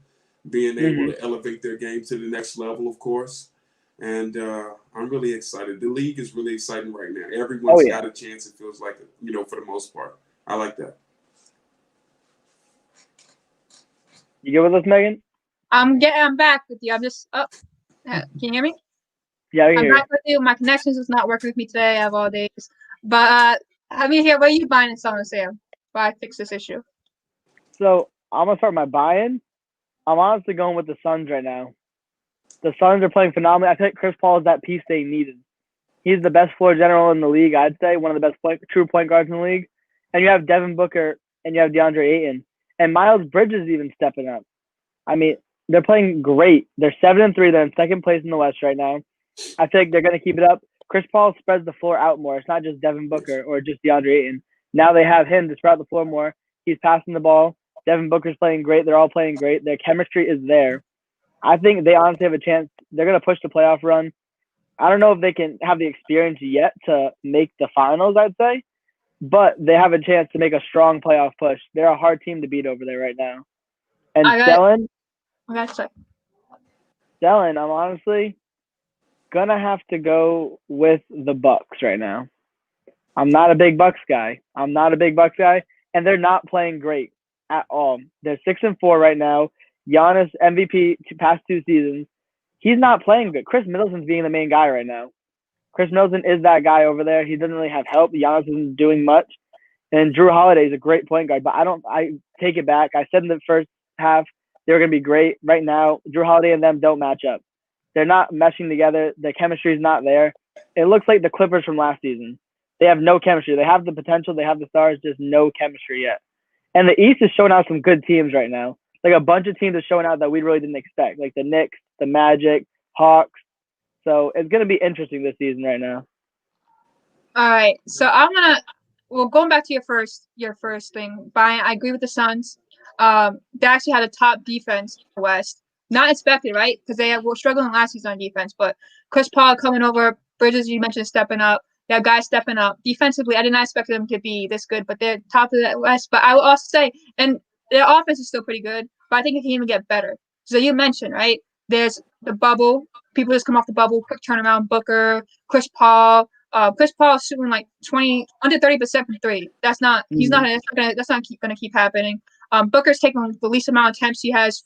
being able to elevate their game to the next level, of course, and I'm really excited. The league is really exciting right now. Everyone's got a chance. It feels like, for the most part. I like that. You good with us, Megan? I'm back with you. I'm just up. Can you hear me? Yeah, I can hear I'm back with you. My connections is not working with me today. I have all days. But have me here. What are you buying and selling, Sam? While I fix this issue. So I'm gonna start my buy-in. I'm honestly going with the Suns right now. The Suns are playing phenomenally. I think Chris Paul is that piece they needed. He's the best floor general in the league, I'd say, one of the best true point guards in the league. And you have Devin Booker and you have DeAndre Ayton. And Miles Bridges even stepping up. I mean, they're playing great. They're 7-3. They're in second place in the West right now. I think they're going to keep it up. Chris Paul spreads the floor out more. It's not just Devin Booker or just DeAndre Ayton. Now they have him to spread the floor more. He's passing the ball. Devin Booker's playing great. They're all playing great. Their chemistry is there. I think they honestly have a chance. They're going to push the playoff run. I don't know if they can have the experience yet to make the finals, I'd say. But they have a chance to make a strong playoff push. They're a hard team to beat over there right now. And Stellan, I'm honestly gonna have to go with the Bucks right now. I'm not a big Bucks guy, and they're not playing great at all. They're 6-4 right now. Giannis MVP past 2 seasons. He's not playing good. Chris Middleton's being the main guy right now. Chris Middleton is that guy over there. He doesn't really have help. Giannis isn't doing much. And Drew Holiday is a great point guard, but I take it back. I said in the first half they were going to be great. Right now, Drew Holiday and them don't match up. They're not meshing together. Their chemistry is not there. It looks like the Clippers from last season. They have no chemistry. They have the potential. They have the stars, just no chemistry yet. And the East is showing out some good teams right now. Like a bunch of teams are showing out that we really didn't expect, like the Knicks, the Magic, Hawks. So it's going to be interesting this season right now. All right. So going back to your first thing, Brian, I agree with the Suns. They actually had a top defense in the West. Not expected, right? Because they were struggling last season on defense. But Chris Paul coming over, Bridges, you mentioned, stepping up. They have guys stepping up. Defensively, I did not expect them to be this good, but they're top of the West. But I will also say, and their offense is still pretty good, but I think it can even get better. So you mentioned, right? There's the bubble. People just come off the bubble, quick turnaround. Booker, Chris Paul. Chris Paul is shooting like under 30% from 3. That's not going to keep happening. Booker's taking the least amount of attempts he has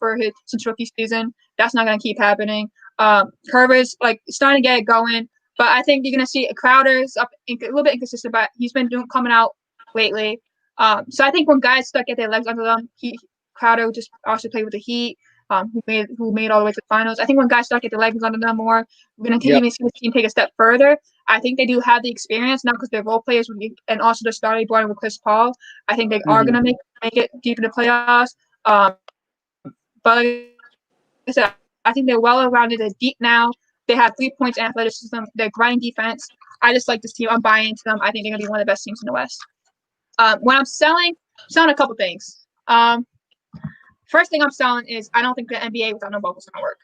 since rookie season. That's not going to keep happening. Herbert's starting to get it going, but I think you're going to see Crowder's up a little bit inconsistent, but he's been coming out lately. So I think when guys start get their legs under them, Crowder just also played with the Heat. Who made all the way to the finals. I think when guys start get their legs under them more, we're going to even see the team take a step further. I think they do have the experience now because they're role players and also they're starting board with Chris Paul. I think they are going to make it deep in the playoffs. But like I said, I think they're well-rounded. They're deep now. They have 3 points and athleticism. They're grinding defense. I just like this team. I'm buying into them. I think they're going to be one of the best teams in the West. When I'm selling a couple things. First thing I'm selling is I don't think the NBA without no bubble is going to work.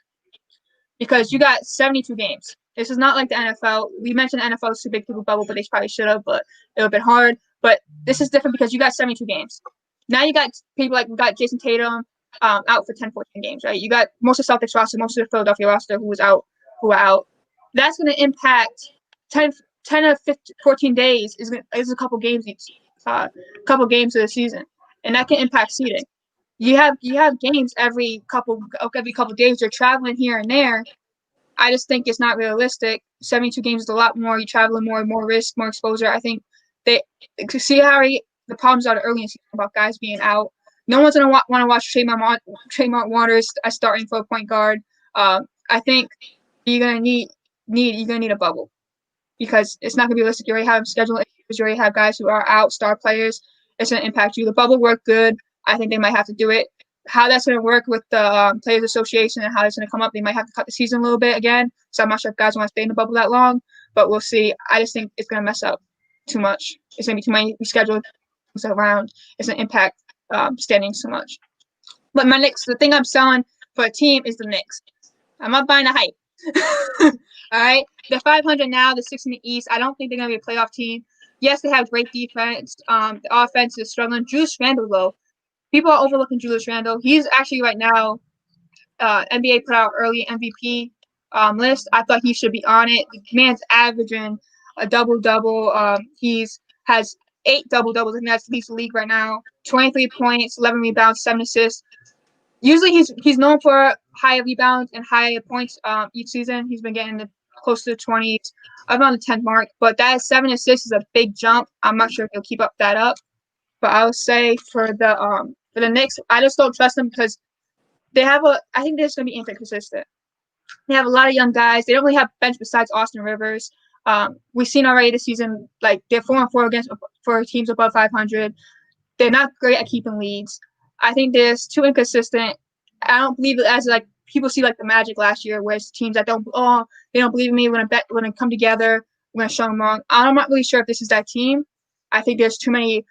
Because you got 72 games. This is not like the NFL. We mentioned the NFL is too big to the bubble, but they probably should have, but it would have been hard. But this is different because you got 72 games. Now you got people we got Jason Tatum out for 10, 14 games, right? You got most of the Celtics roster, most of the Philadelphia roster who are out. That's going to impact 10 to 15, 14 days is a couple games of the season, and that can impact seeding. You have games every couple days. You're traveling here and there. I just think it's not realistic. 72 games is a lot more. You're traveling more risk, more exposure. I think they to see how the problems are early in the season about guys being out. No one's gonna want to watch Tremont Waters starting for a point guard. I think you're gonna need a bubble because it's not gonna be realistic. You already have schedule issues. You already have guys who are out, star players. It's gonna impact you. The bubble worked good. I think they might have to do it. How that's going to work with the Players Association and how it's going to come up, they might have to cut the season a little bit again. So I'm not sure if guys want to stay in the bubble that long, but we'll see. I just think it's going to mess up too much. It's going to be too many rescheduled things around. It's going to impact standings too much. But my Knicks, the thing I'm selling for a team is the Knicks. I'm not buying the hype. All right? They're 500 now. They're 6 in the East. I don't think they're going to be a playoff team. Yes, they have great defense. The offense is struggling. Julius Randle, though. People are overlooking Julius Randle. He's actually right now, NBA put out early MVP list. I thought he should be on it. The man's averaging a double-double. Has 8 double-doubles. I think that's least the league right now. 23 points, 11 rebounds, 7 assists. Usually he's known for higher rebounds and higher points each season. He's been getting close to the 20s, around the 10th mark. But that 7 assists is a big jump. I'm not sure if he'll keep that up. But I would say for the Knicks, I just don't trust them because I think they're just going to be inconsistent. They have a lot of young guys. They don't really have bench besides Austin Rivers. We've seen already this season, like they're 4-4 for teams above 500. They're not great at keeping leads. I think they're too inconsistent. I don't believe it as like people see like the Magic last year, where it's teams that don't believe in me when I come together. I'm going to show them wrong. I'm not really sure if this is that team. I think there's too many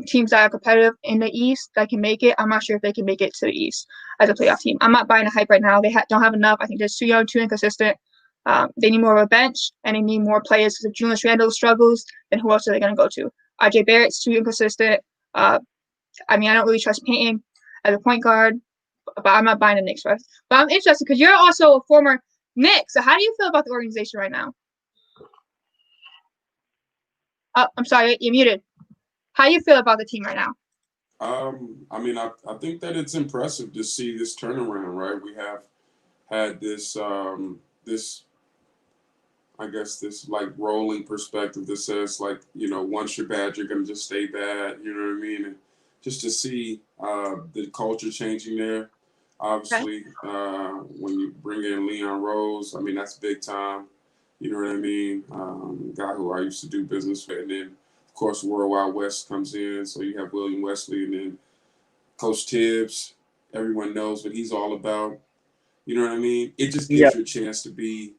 teams that are competitive in the East that can make it. I'm not sure if they can make it to the East as a playoff team. I'm not buying the hype right now. They don't have enough. I think they're too young, too inconsistent. They need more of a bench, and they need more players. Because if Julius Randle struggles, then who else are they going to go to? RJ Barrett's too inconsistent. I don't really trust Payton as a point guard, but I'm not buying the Knicks first. But I'm interested because you're also a former Knicks. So how do you feel about the organization right now? Oh, I'm sorry, you're muted. How do you feel about the team right now? I think that it's impressive to see this turnaround, right? We have had this like rolling perspective that says like, once you're bad, you're going to just stay bad. You know what I mean? And just to see the culture changing there. Obviously, when you bring in Leon Rose, that's big time. You know what I mean? Guy who I used to do business with. And then, of course, World Wide West comes in. So you have William Wesley and then Coach Tibbs. Everyone knows what he's all about. You know what I mean? It just gives you a chance to be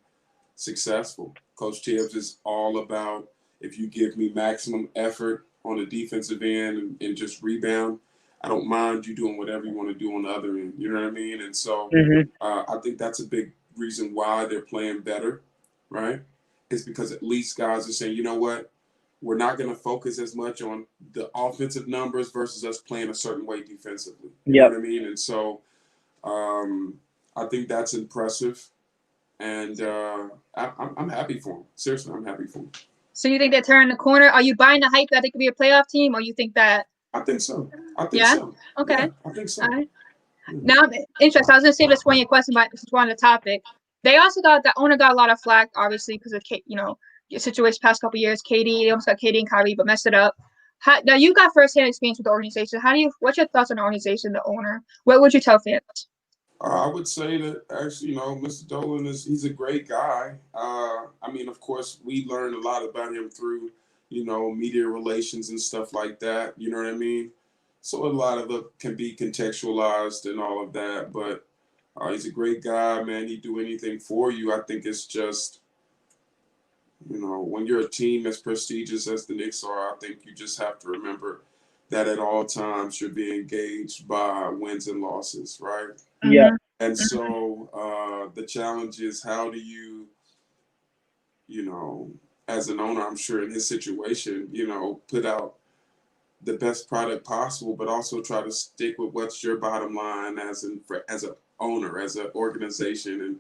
successful. Coach Tibbs is all about, if you give me maximum effort on the defensive end and just rebound, I don't mind you doing whatever you want to do on the other end. You know what I mean? And so I think that's a big reason why they're playing better, right? It's because at least guys are saying, you know what? We're not going to focus as much on the offensive numbers versus us playing a certain way defensively. You know what I mean? And so I think that's impressive. And I'm happy for them. Seriously, I'm happy for them. So you think they're turning the corner? Are you buying the hype that they could be a playoff team, or you think that? I think so. So. Okay. Yeah, I think so. All right. Now I'm interested. I was going to save this one your question, but this is one on the topic. They also the owner got a lot of flack, obviously, because of the situation past couple of years. KD, they almost got KD and Kyrie, but messed it up. Now you got firsthand experience with the organization. What's your thoughts on the organization, the owner? What would you tell fans? I would say that actually, Mr. Dolan he's a great guy. Of course, we learned a lot about him through, media relations and stuff like that. You know what I mean? So a lot of it can be contextualized and all of that. But he's a great guy, man. He'd do anything for you. I think it's just, when you're a team as prestigious as the Knicks are, I think you just have to remember that at all times you're being engaged by wins and losses, right? Yeah. And so the challenge is, how do you, as an owner, I'm sure in his situation, put out the best product possible, but also try to stick with what's your bottom line as an owner, as an organization. And,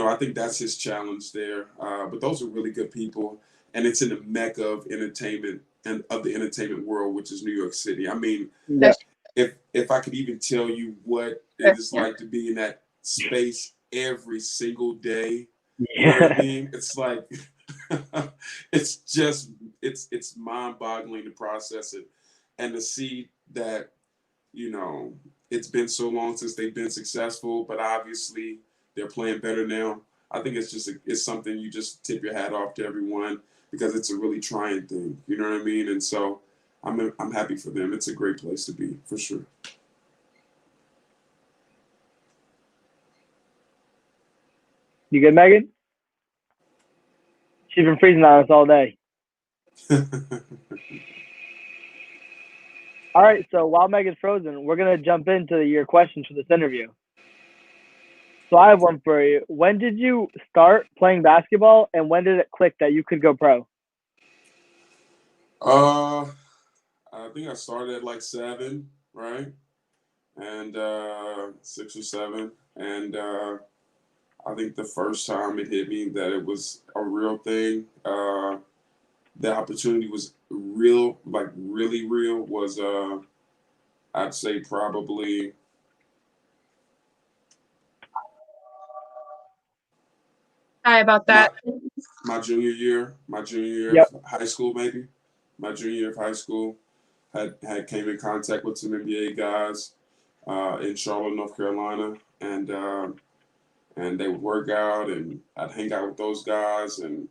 I think that's his challenge there. But those are really good people. and it's in the mecca of entertainment and of the entertainment world, which is New York City. I mean, Yeah. if I could even tell you what it is like to be in that space every single day, you know what I mean? It's like it's just it's mind-boggling to process it and to see that, you know, it's been so long since they've been successful, but obviously they're playing better now. I think it's just it's something you just tip your hat off to everyone because it's a really trying thing. You know what I mean? And so I'm happy for them. It's a great place to be for sure. You good, Megan? She's been freezing on us all day. All right, so while Megan's frozen, we're going to jump into your questions for this interview. So I have one for you. When did you start playing basketball, and when did it click that you could go pro? I think I started at like 7, right? And 6 or 7. And I think the first time it hit me that it was a real thing, the opportunity was real, like really real, was I'd say probably Sorry about that. my junior year Yep. of high school, maybe. My junior year of high school, had came in contact with some NBA guys in Charlotte, North Carolina, and they would work out, and I'd hang out with those guys, and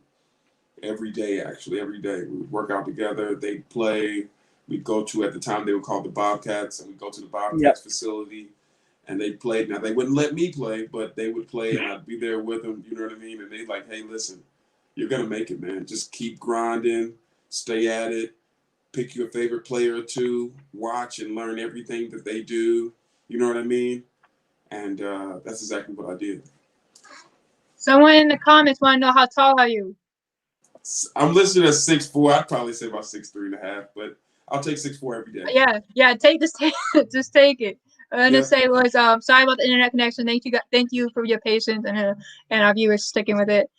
every day we would work out together. They'd play. We'd go to, at the time they were called the Bobcats, and we'd go to the Bobcats facility, and they played. Now they wouldn't let me play, but they would play, and I'd be there with them. You know what I mean? And they'd like, hey, listen, you're gonna make it, man. Just keep grinding, stay at it. Pick your favorite player or two, watch and learn everything that they do. You know what I mean? And that's exactly what I did. Someone in the comments want to know how tall are you? I'm listed as 6'4". I'd probably say about 6'3.5", but I'll take 6'4" every day. Yeah. Just take it. I'm gonna say was sorry about the internet connection. Thank you for your patience and our viewers sticking with it.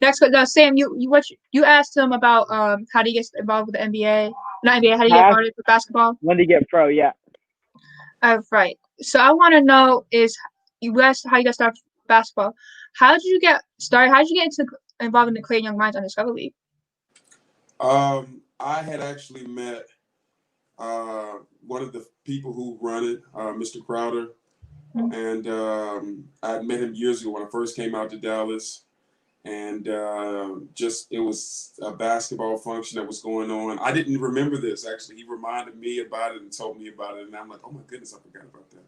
Next, Sam, you asked him about how do you get involved with the NBA? Not NBA. How do you get started with basketball? When do you get pro? Yeah. Right. So I want to know is you asked how you got started with basketball. How did you get started? How did you get involved in the Creating Young Minds Undiscovered League? I had actually met one of the people who run it, Mr. Crowder, and I met him years ago when I first came out to Dallas, and it was a basketball function that was going on. I didn't remember this, actually. He reminded me about it and told me about it, and I'm like, oh my goodness, I forgot about that.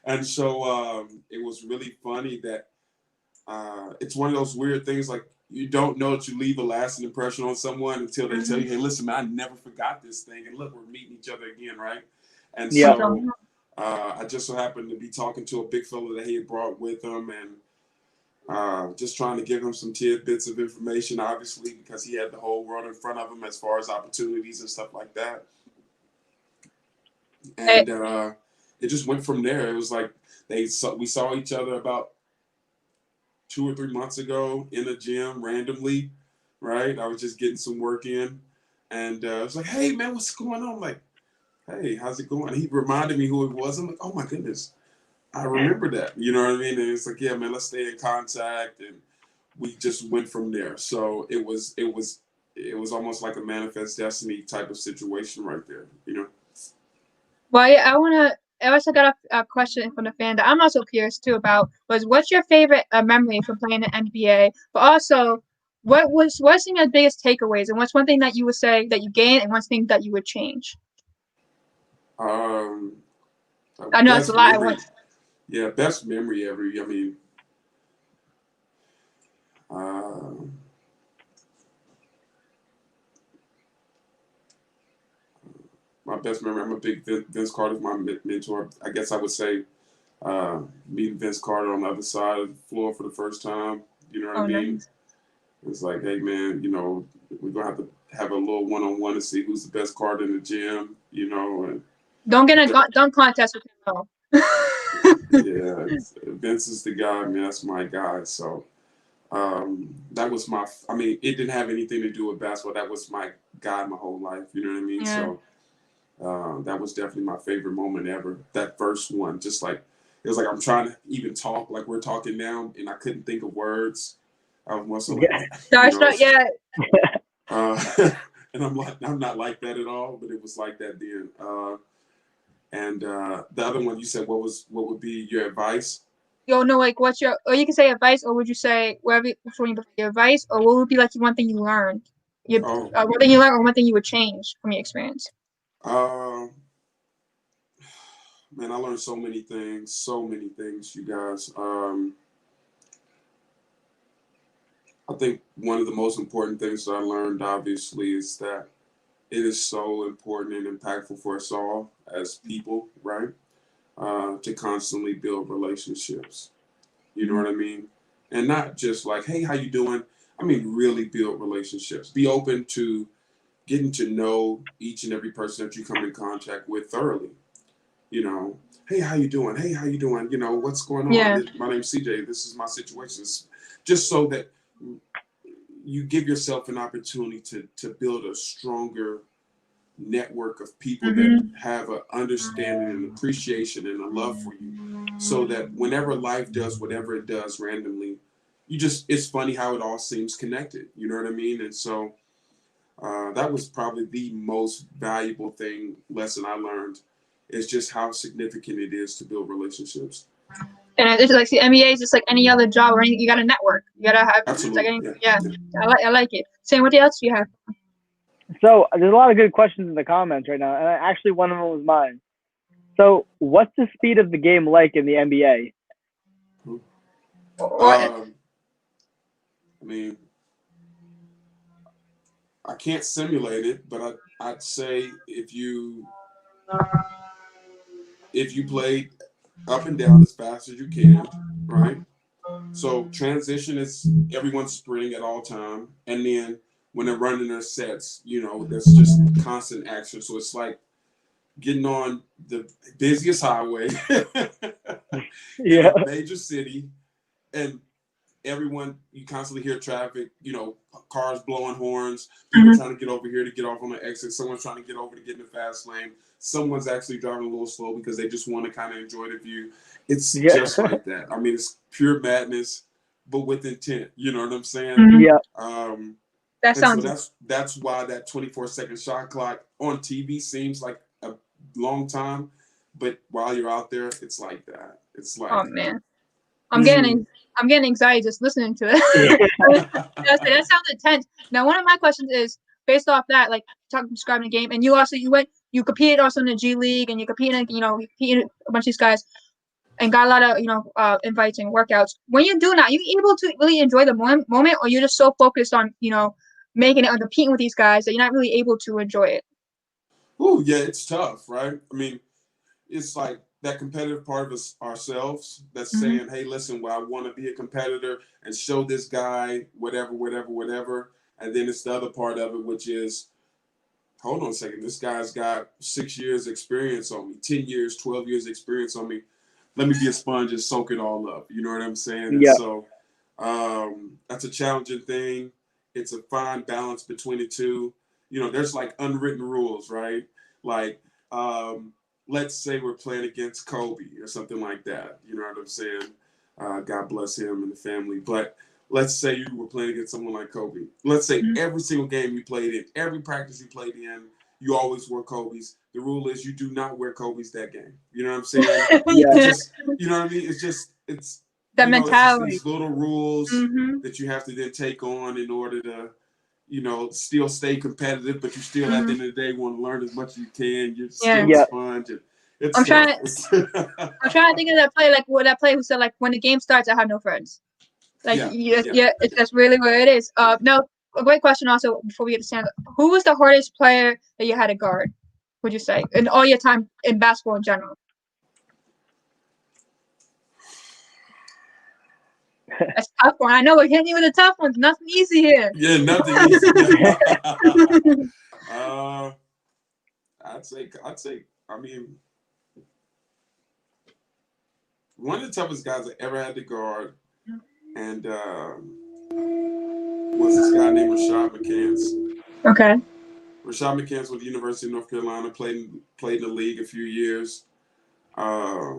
And so it was really funny that it's one of those weird things, like you don't know that you leave a lasting impression on someone until they tell you, hey, listen, man, I never forgot this thing, and look, we're meeting each other again, right? And so I just so happened to be talking to a big fella that he had brought with him, and just trying to give him some tidbits of information, obviously, because he had the whole world in front of him as far as opportunities and stuff like that. And it just went from there. It was like we saw each other about 2 or 3 months ago in a gym randomly, right? I was just getting some work in, and I was like, hey, man, what's going on? I'm like, hey, how's it going? He reminded me who it was. I'm like, oh, my goodness. I remember that, you know what I mean? And it's like, yeah, man, let's stay in contact, and we just went from there. So it was almost like a manifest destiny type of situation right there, you know. Well, yeah, I also got a question from the fan that I'm also curious too about was what's your favorite memory from playing the NBA, but also what's some of your biggest takeaways, and what's one thing that you would say that you gained and one thing that you would change? I know it's a lot. Yeah, best memory ever. I mean, my best memory, I'm a big Vince Carter's my mentor. I guess I would say meeting Vince Carter on the other side of the floor for the first time. You know what I mean? Nice. It's like, hey, man, you know, we're going to have a little one-on-one to see who's the best Carter in the gym, you know. And don't get a dunk contest with him, though. Yeah, Vince is the guy, man. That's my guy. So That was my. I mean, it didn't have anything to do with basketball. That was my guy my whole life. You know what I mean? Yeah. So that was definitely my favorite moment ever. That first one, just like it was like I'm trying to even talk like we're talking now, and I couldn't think of words. I was more so like, Yeah. and I'm not like that at all, but it was like that then. And the other one you said, what would be your advice? You know, like what's your, or you can say advice, or would you say whatever which one you prefer, your advice, or what would be like one thing you learned? One thing you learned, or one thing you would change from your experience? Man, I learned so many things, you guys. I think one of the most important things that I learned, obviously, is that it is so important and impactful for us all as people, right? To constantly build relationships. You know what I mean? And not just like, hey, how you doing? I mean, really build relationships. Be open to getting to know each and every person that you come in contact with thoroughly. You know, hey, how you doing? Hey, how you doing? You know, what's going on? Yeah. My name's CJ. This is my situation. Just so that you give yourself an opportunity to build a stronger network of people that have an understanding and appreciation and a love for you, so that whenever life does whatever it does randomly, it's funny how it all seems connected. You know what I mean? And so that was probably the most valuable lesson I learned, is just how significant it is to build relationships. And it's like the NBA is just like any other job or anything. You got to network. You got to have. Absolutely. Like yeah. I like it. Sam, what else do you have? So there's a lot of good questions in the comments right now, and actually one of them was mine. So what's the speed of the game like in the NBA? I mean, I can't simulate it, but I'd say if you played up and down as fast as you can, right? So transition is everyone's sprinting at all time, and then when they're running their sets, you know, there's just constant action. So it's like getting on the busiest highway in a major city, and you constantly hear traffic, you know, cars blowing horns, people trying to get over here to get off on the exit, someone's trying to get over to get in the fast lane, someone's actually driving a little slow because they just want to kind of enjoy the view. It's just like that. I mean, it's pure madness, but with intent. You know what I'm saying? Yeah. That sounds. So that's why that 24-second shot clock on TV seems like a long time, but while you're out there, it's like that. It's like, oh man, I'm getting anxiety just listening to it. That sounds intense. Now, one of my questions is based off that, like describing the game, and you competed also in the G League, and you competed a bunch of these guys, and got a lot of invites and workouts. When you do that, are you able to really enjoy the moment, or you're just so focused on making it or competing with these guys that you're not really able to enjoy it? Oh yeah, it's tough, right? I mean, it's like that competitive part of us ourselves that's saying, hey, listen, well, I want to be a competitor and show this guy whatever. And then it's the other part of it, which is, hold on a second, this guy's got 6 years experience on me, 10 years, 12 years experience on me. Let me be a sponge and soak it all up. You know what I'm saying? And so that's a challenging thing. It's a fine balance between the two. You know, there's like unwritten rules, right? Like, let's say we're playing against Kobe or something like that. You know what I'm saying? God bless him and the family. But let's say you were playing against someone like Kobe. Let's say every single game you played in, every practice you played in, you always wore Kobe's. The rule is you do not wear Kobe's that game. You know what I'm saying? You know what I mean? It's that mentality. It's these little rules that you have to then take on in order to, still stay competitive, but you still at the end of the day want to learn as much as you can. You're still a sponge. And I'm trying to think of that play, like that play who said, like, when the game starts, I have no friends. Like, that's really what it is. No, a great question also before we get to Sam. Who was the hardest player that you had to guard, would you say, in all your time in basketball in general? That's a tough one. I know we're hitting you with the tough ones. Nothing easy here. Yeah, nothing easy. I'd say, I mean, one of the toughest guys I ever had to guard, and was this guy named Rashad McCants. Okay. Rashad McCants with the University of North Carolina, played in the league a few years. I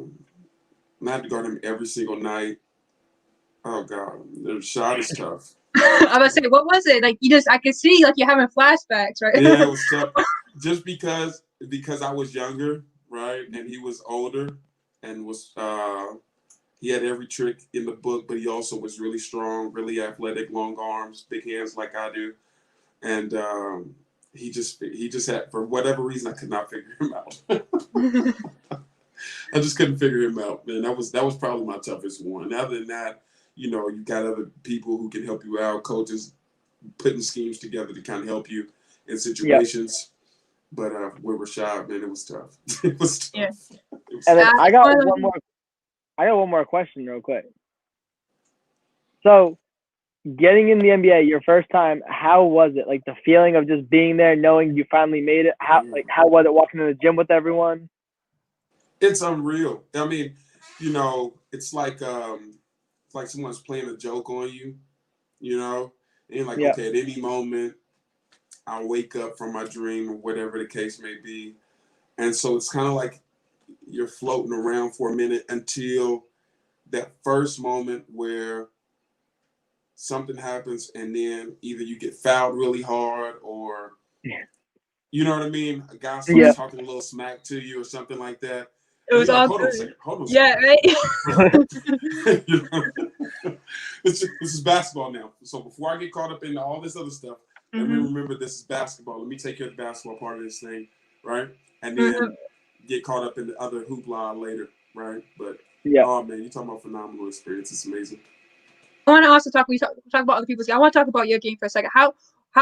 had to guard him every single night. Oh God, the shot is tough. I was gonna say, what was it? Like I could see like you're having flashbacks, right? Yeah, it was tough. Just because I was younger, right, and he was older, and was he had every trick in the book, but he also was really strong, really athletic, long arms, big hands like I do, and he just had, for whatever reason, I could not figure him out. I just couldn't figure him out, man. That was probably my toughest one. Other than that, you know, you got other people who can help you out, coaches putting schemes together to kind of help you in situations. But with Rashad, man, it was tough. It was tough. Yeah. And then I got one more question real quick. So, getting in the NBA your first time, how was it? Like the feeling of just being there, knowing you finally made it. How was it walking in the gym with everyone? It's unreal. I mean, you know, it's like someone's playing a joke on you, you know, and you're like, okay, at any moment I'll wake up from my dream or whatever the case may be. And so it's kind of like you're floating around for a minute until that first moment where something happens, and then either you get fouled really hard or, you know what I mean? A guy starts talking a little smack to you or something like that. It was all hold good. on a second. Yeah, right? You know? This is basketball now. So before I get caught up into all this other stuff, let me remember this is basketball. Let me take care of the basketball part of this thing, right? And then get caught up in the other hoopla later, right? But, oh, man, you're talking about phenomenal experience. It's amazing. I want to also talk about other people's game. I want to talk about your game for a second. How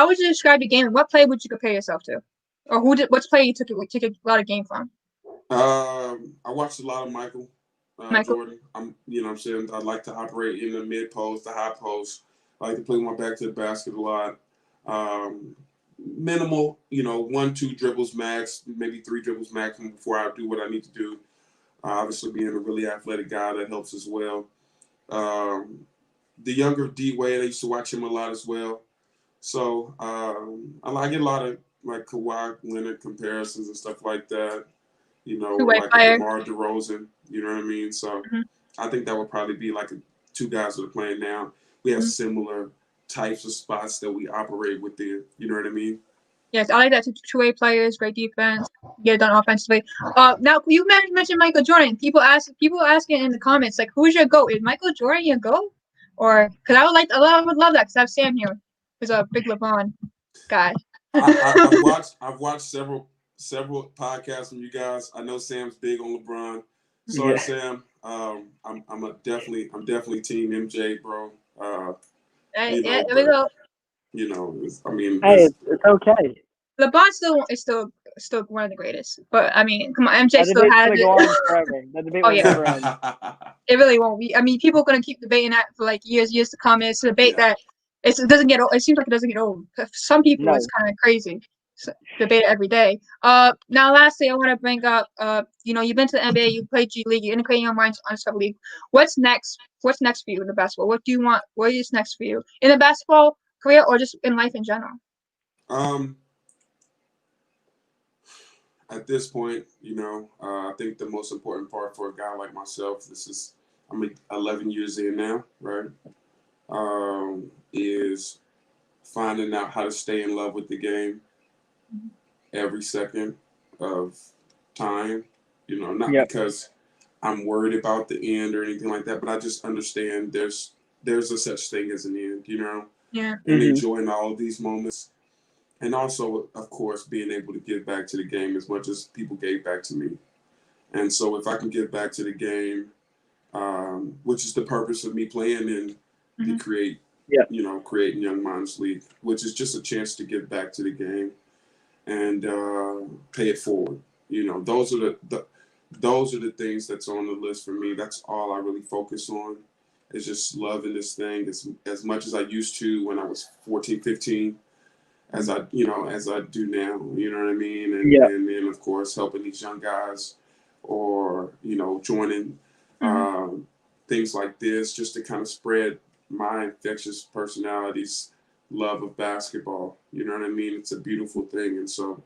would you describe the game, and what play would you compare yourself to? Or which play you took a lot of game from? I watched a lot of Michael Jordan. You know what I'm saying? I like to operate in the mid post, the high post. I like to play my back to the basket a lot. Minimal, you know, 1-2 dribbles max, maybe 3 dribbles maximum before I do what I need to do. Obviously, being a really athletic guy, that helps as well. The younger D Wade, I used to watch him a lot as well. So I get a lot of like Kawhi Leonard comparisons and stuff like that. You know, like DeMar DeRozan, you know what I mean? So I think that would probably be like 2 guys that are playing now. We have similar types of spots that we operate within, you know what I mean? Yes, I like that. Two-way players, great defense, get it done offensively. Now you mentioned Michael Jordan. People asking in the comments, like, who's your GOAT? Is Michael Jordan your GOAT? Or, because I would love that, because I have Sam here, who's a big LeBron guy. I've watched several podcasts from you guys. I know Sam's big on LeBron. Sorry, Sam. I'm definitely team MJ, bro. There we go. You know, I mean, hey, it's okay. LeBron is still one of the greatest. But I mean, come on, MJ still has it. Go on forever. The debate will never end. It really won't be. I mean, people are gonna keep debating that for like years to come. It's a debate that it doesn't get old. It seems like it doesn't get old. For some people, it's kind of crazy. So, debate it every day. Now, lastly, I want to bring up. You know, you've been to the NBA, you played G League, you're integrating your minds on Summer League. What's next? What's next for you in the basketball? What do you want? What is next for you in the basketball career, or just in life in general? At this point, you know, I think the most important part for a guy like myself, I'm 11 years in now, right? Is finding out how to stay in love with the game every second of time. You know, not because I'm worried about the end or anything like that, but I just understand there's a such thing as an end, you know? Yeah. And enjoying all of these moments. And also, of course, being able to give back to the game as much as people gave back to me. And so if I can give back to the game, which is the purpose of me playing in the creating Young Minds League, which is just a chance to give back to the game and pay it forward. You know, those are the things that's on the list for me. That's all I really focus on, is just loving this thing as much as I used to when I was 14, 15. As I do now, you know what I mean? And then, of course, helping these young guys or, you know, joining things like this just to kind of spread my infectious personality's love of basketball. You know what I mean? It's a beautiful thing, and so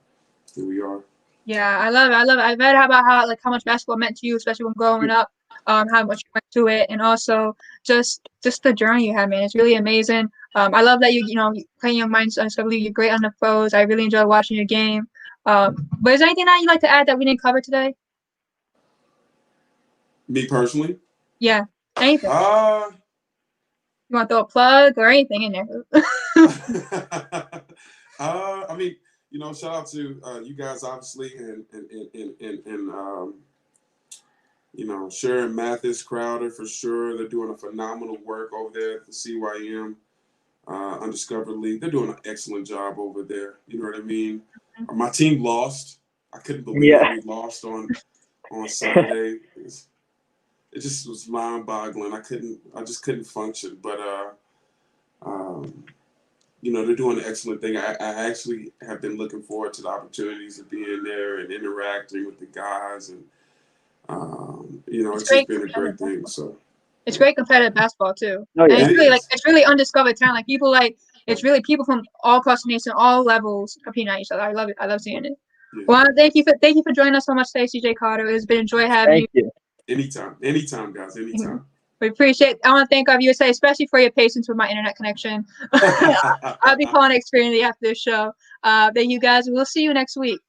here we are. Yeah, I love it. I love it. I read about how much basketball meant to you, especially when growing up. How much you went to it, and also just the journey you had, man. It's really amazing. I love that you playing your minds. I believe you're great on the pros. I really enjoy watching your game. But is there anything that you'd like to add that we didn't cover today? Me personally? Yeah, anything. You want to throw a plug or anything in there? I mean, shout out to you guys, obviously, and Sharon Mathis, Crowder, for sure. They're doing a phenomenal work over there at the CYM Undiscovered League. They're doing an excellent job over there. You know what I mean? My team lost. I couldn't believe that we lost on Saturday. It just was mind-boggling. I just couldn't function. But they're doing an excellent thing. I actually have been looking forward to the opportunities of being there and interacting with the guys, and it's just been a great thing. So it's great competitive basketball too. Oh, yeah. And it's really undiscovered talent. It's really people from all across the nation, all levels competing at each other. I love it. I love seeing it. Yeah. Well, thank you for joining us so much today, CJ Carter. It's been a joy having you. Anytime, guys. Anytime. We appreciate it. I want to thank our USA, especially for your patience with my internet connection. I'll be calling Xfinity after this show. Thank you guys. We'll see you next week.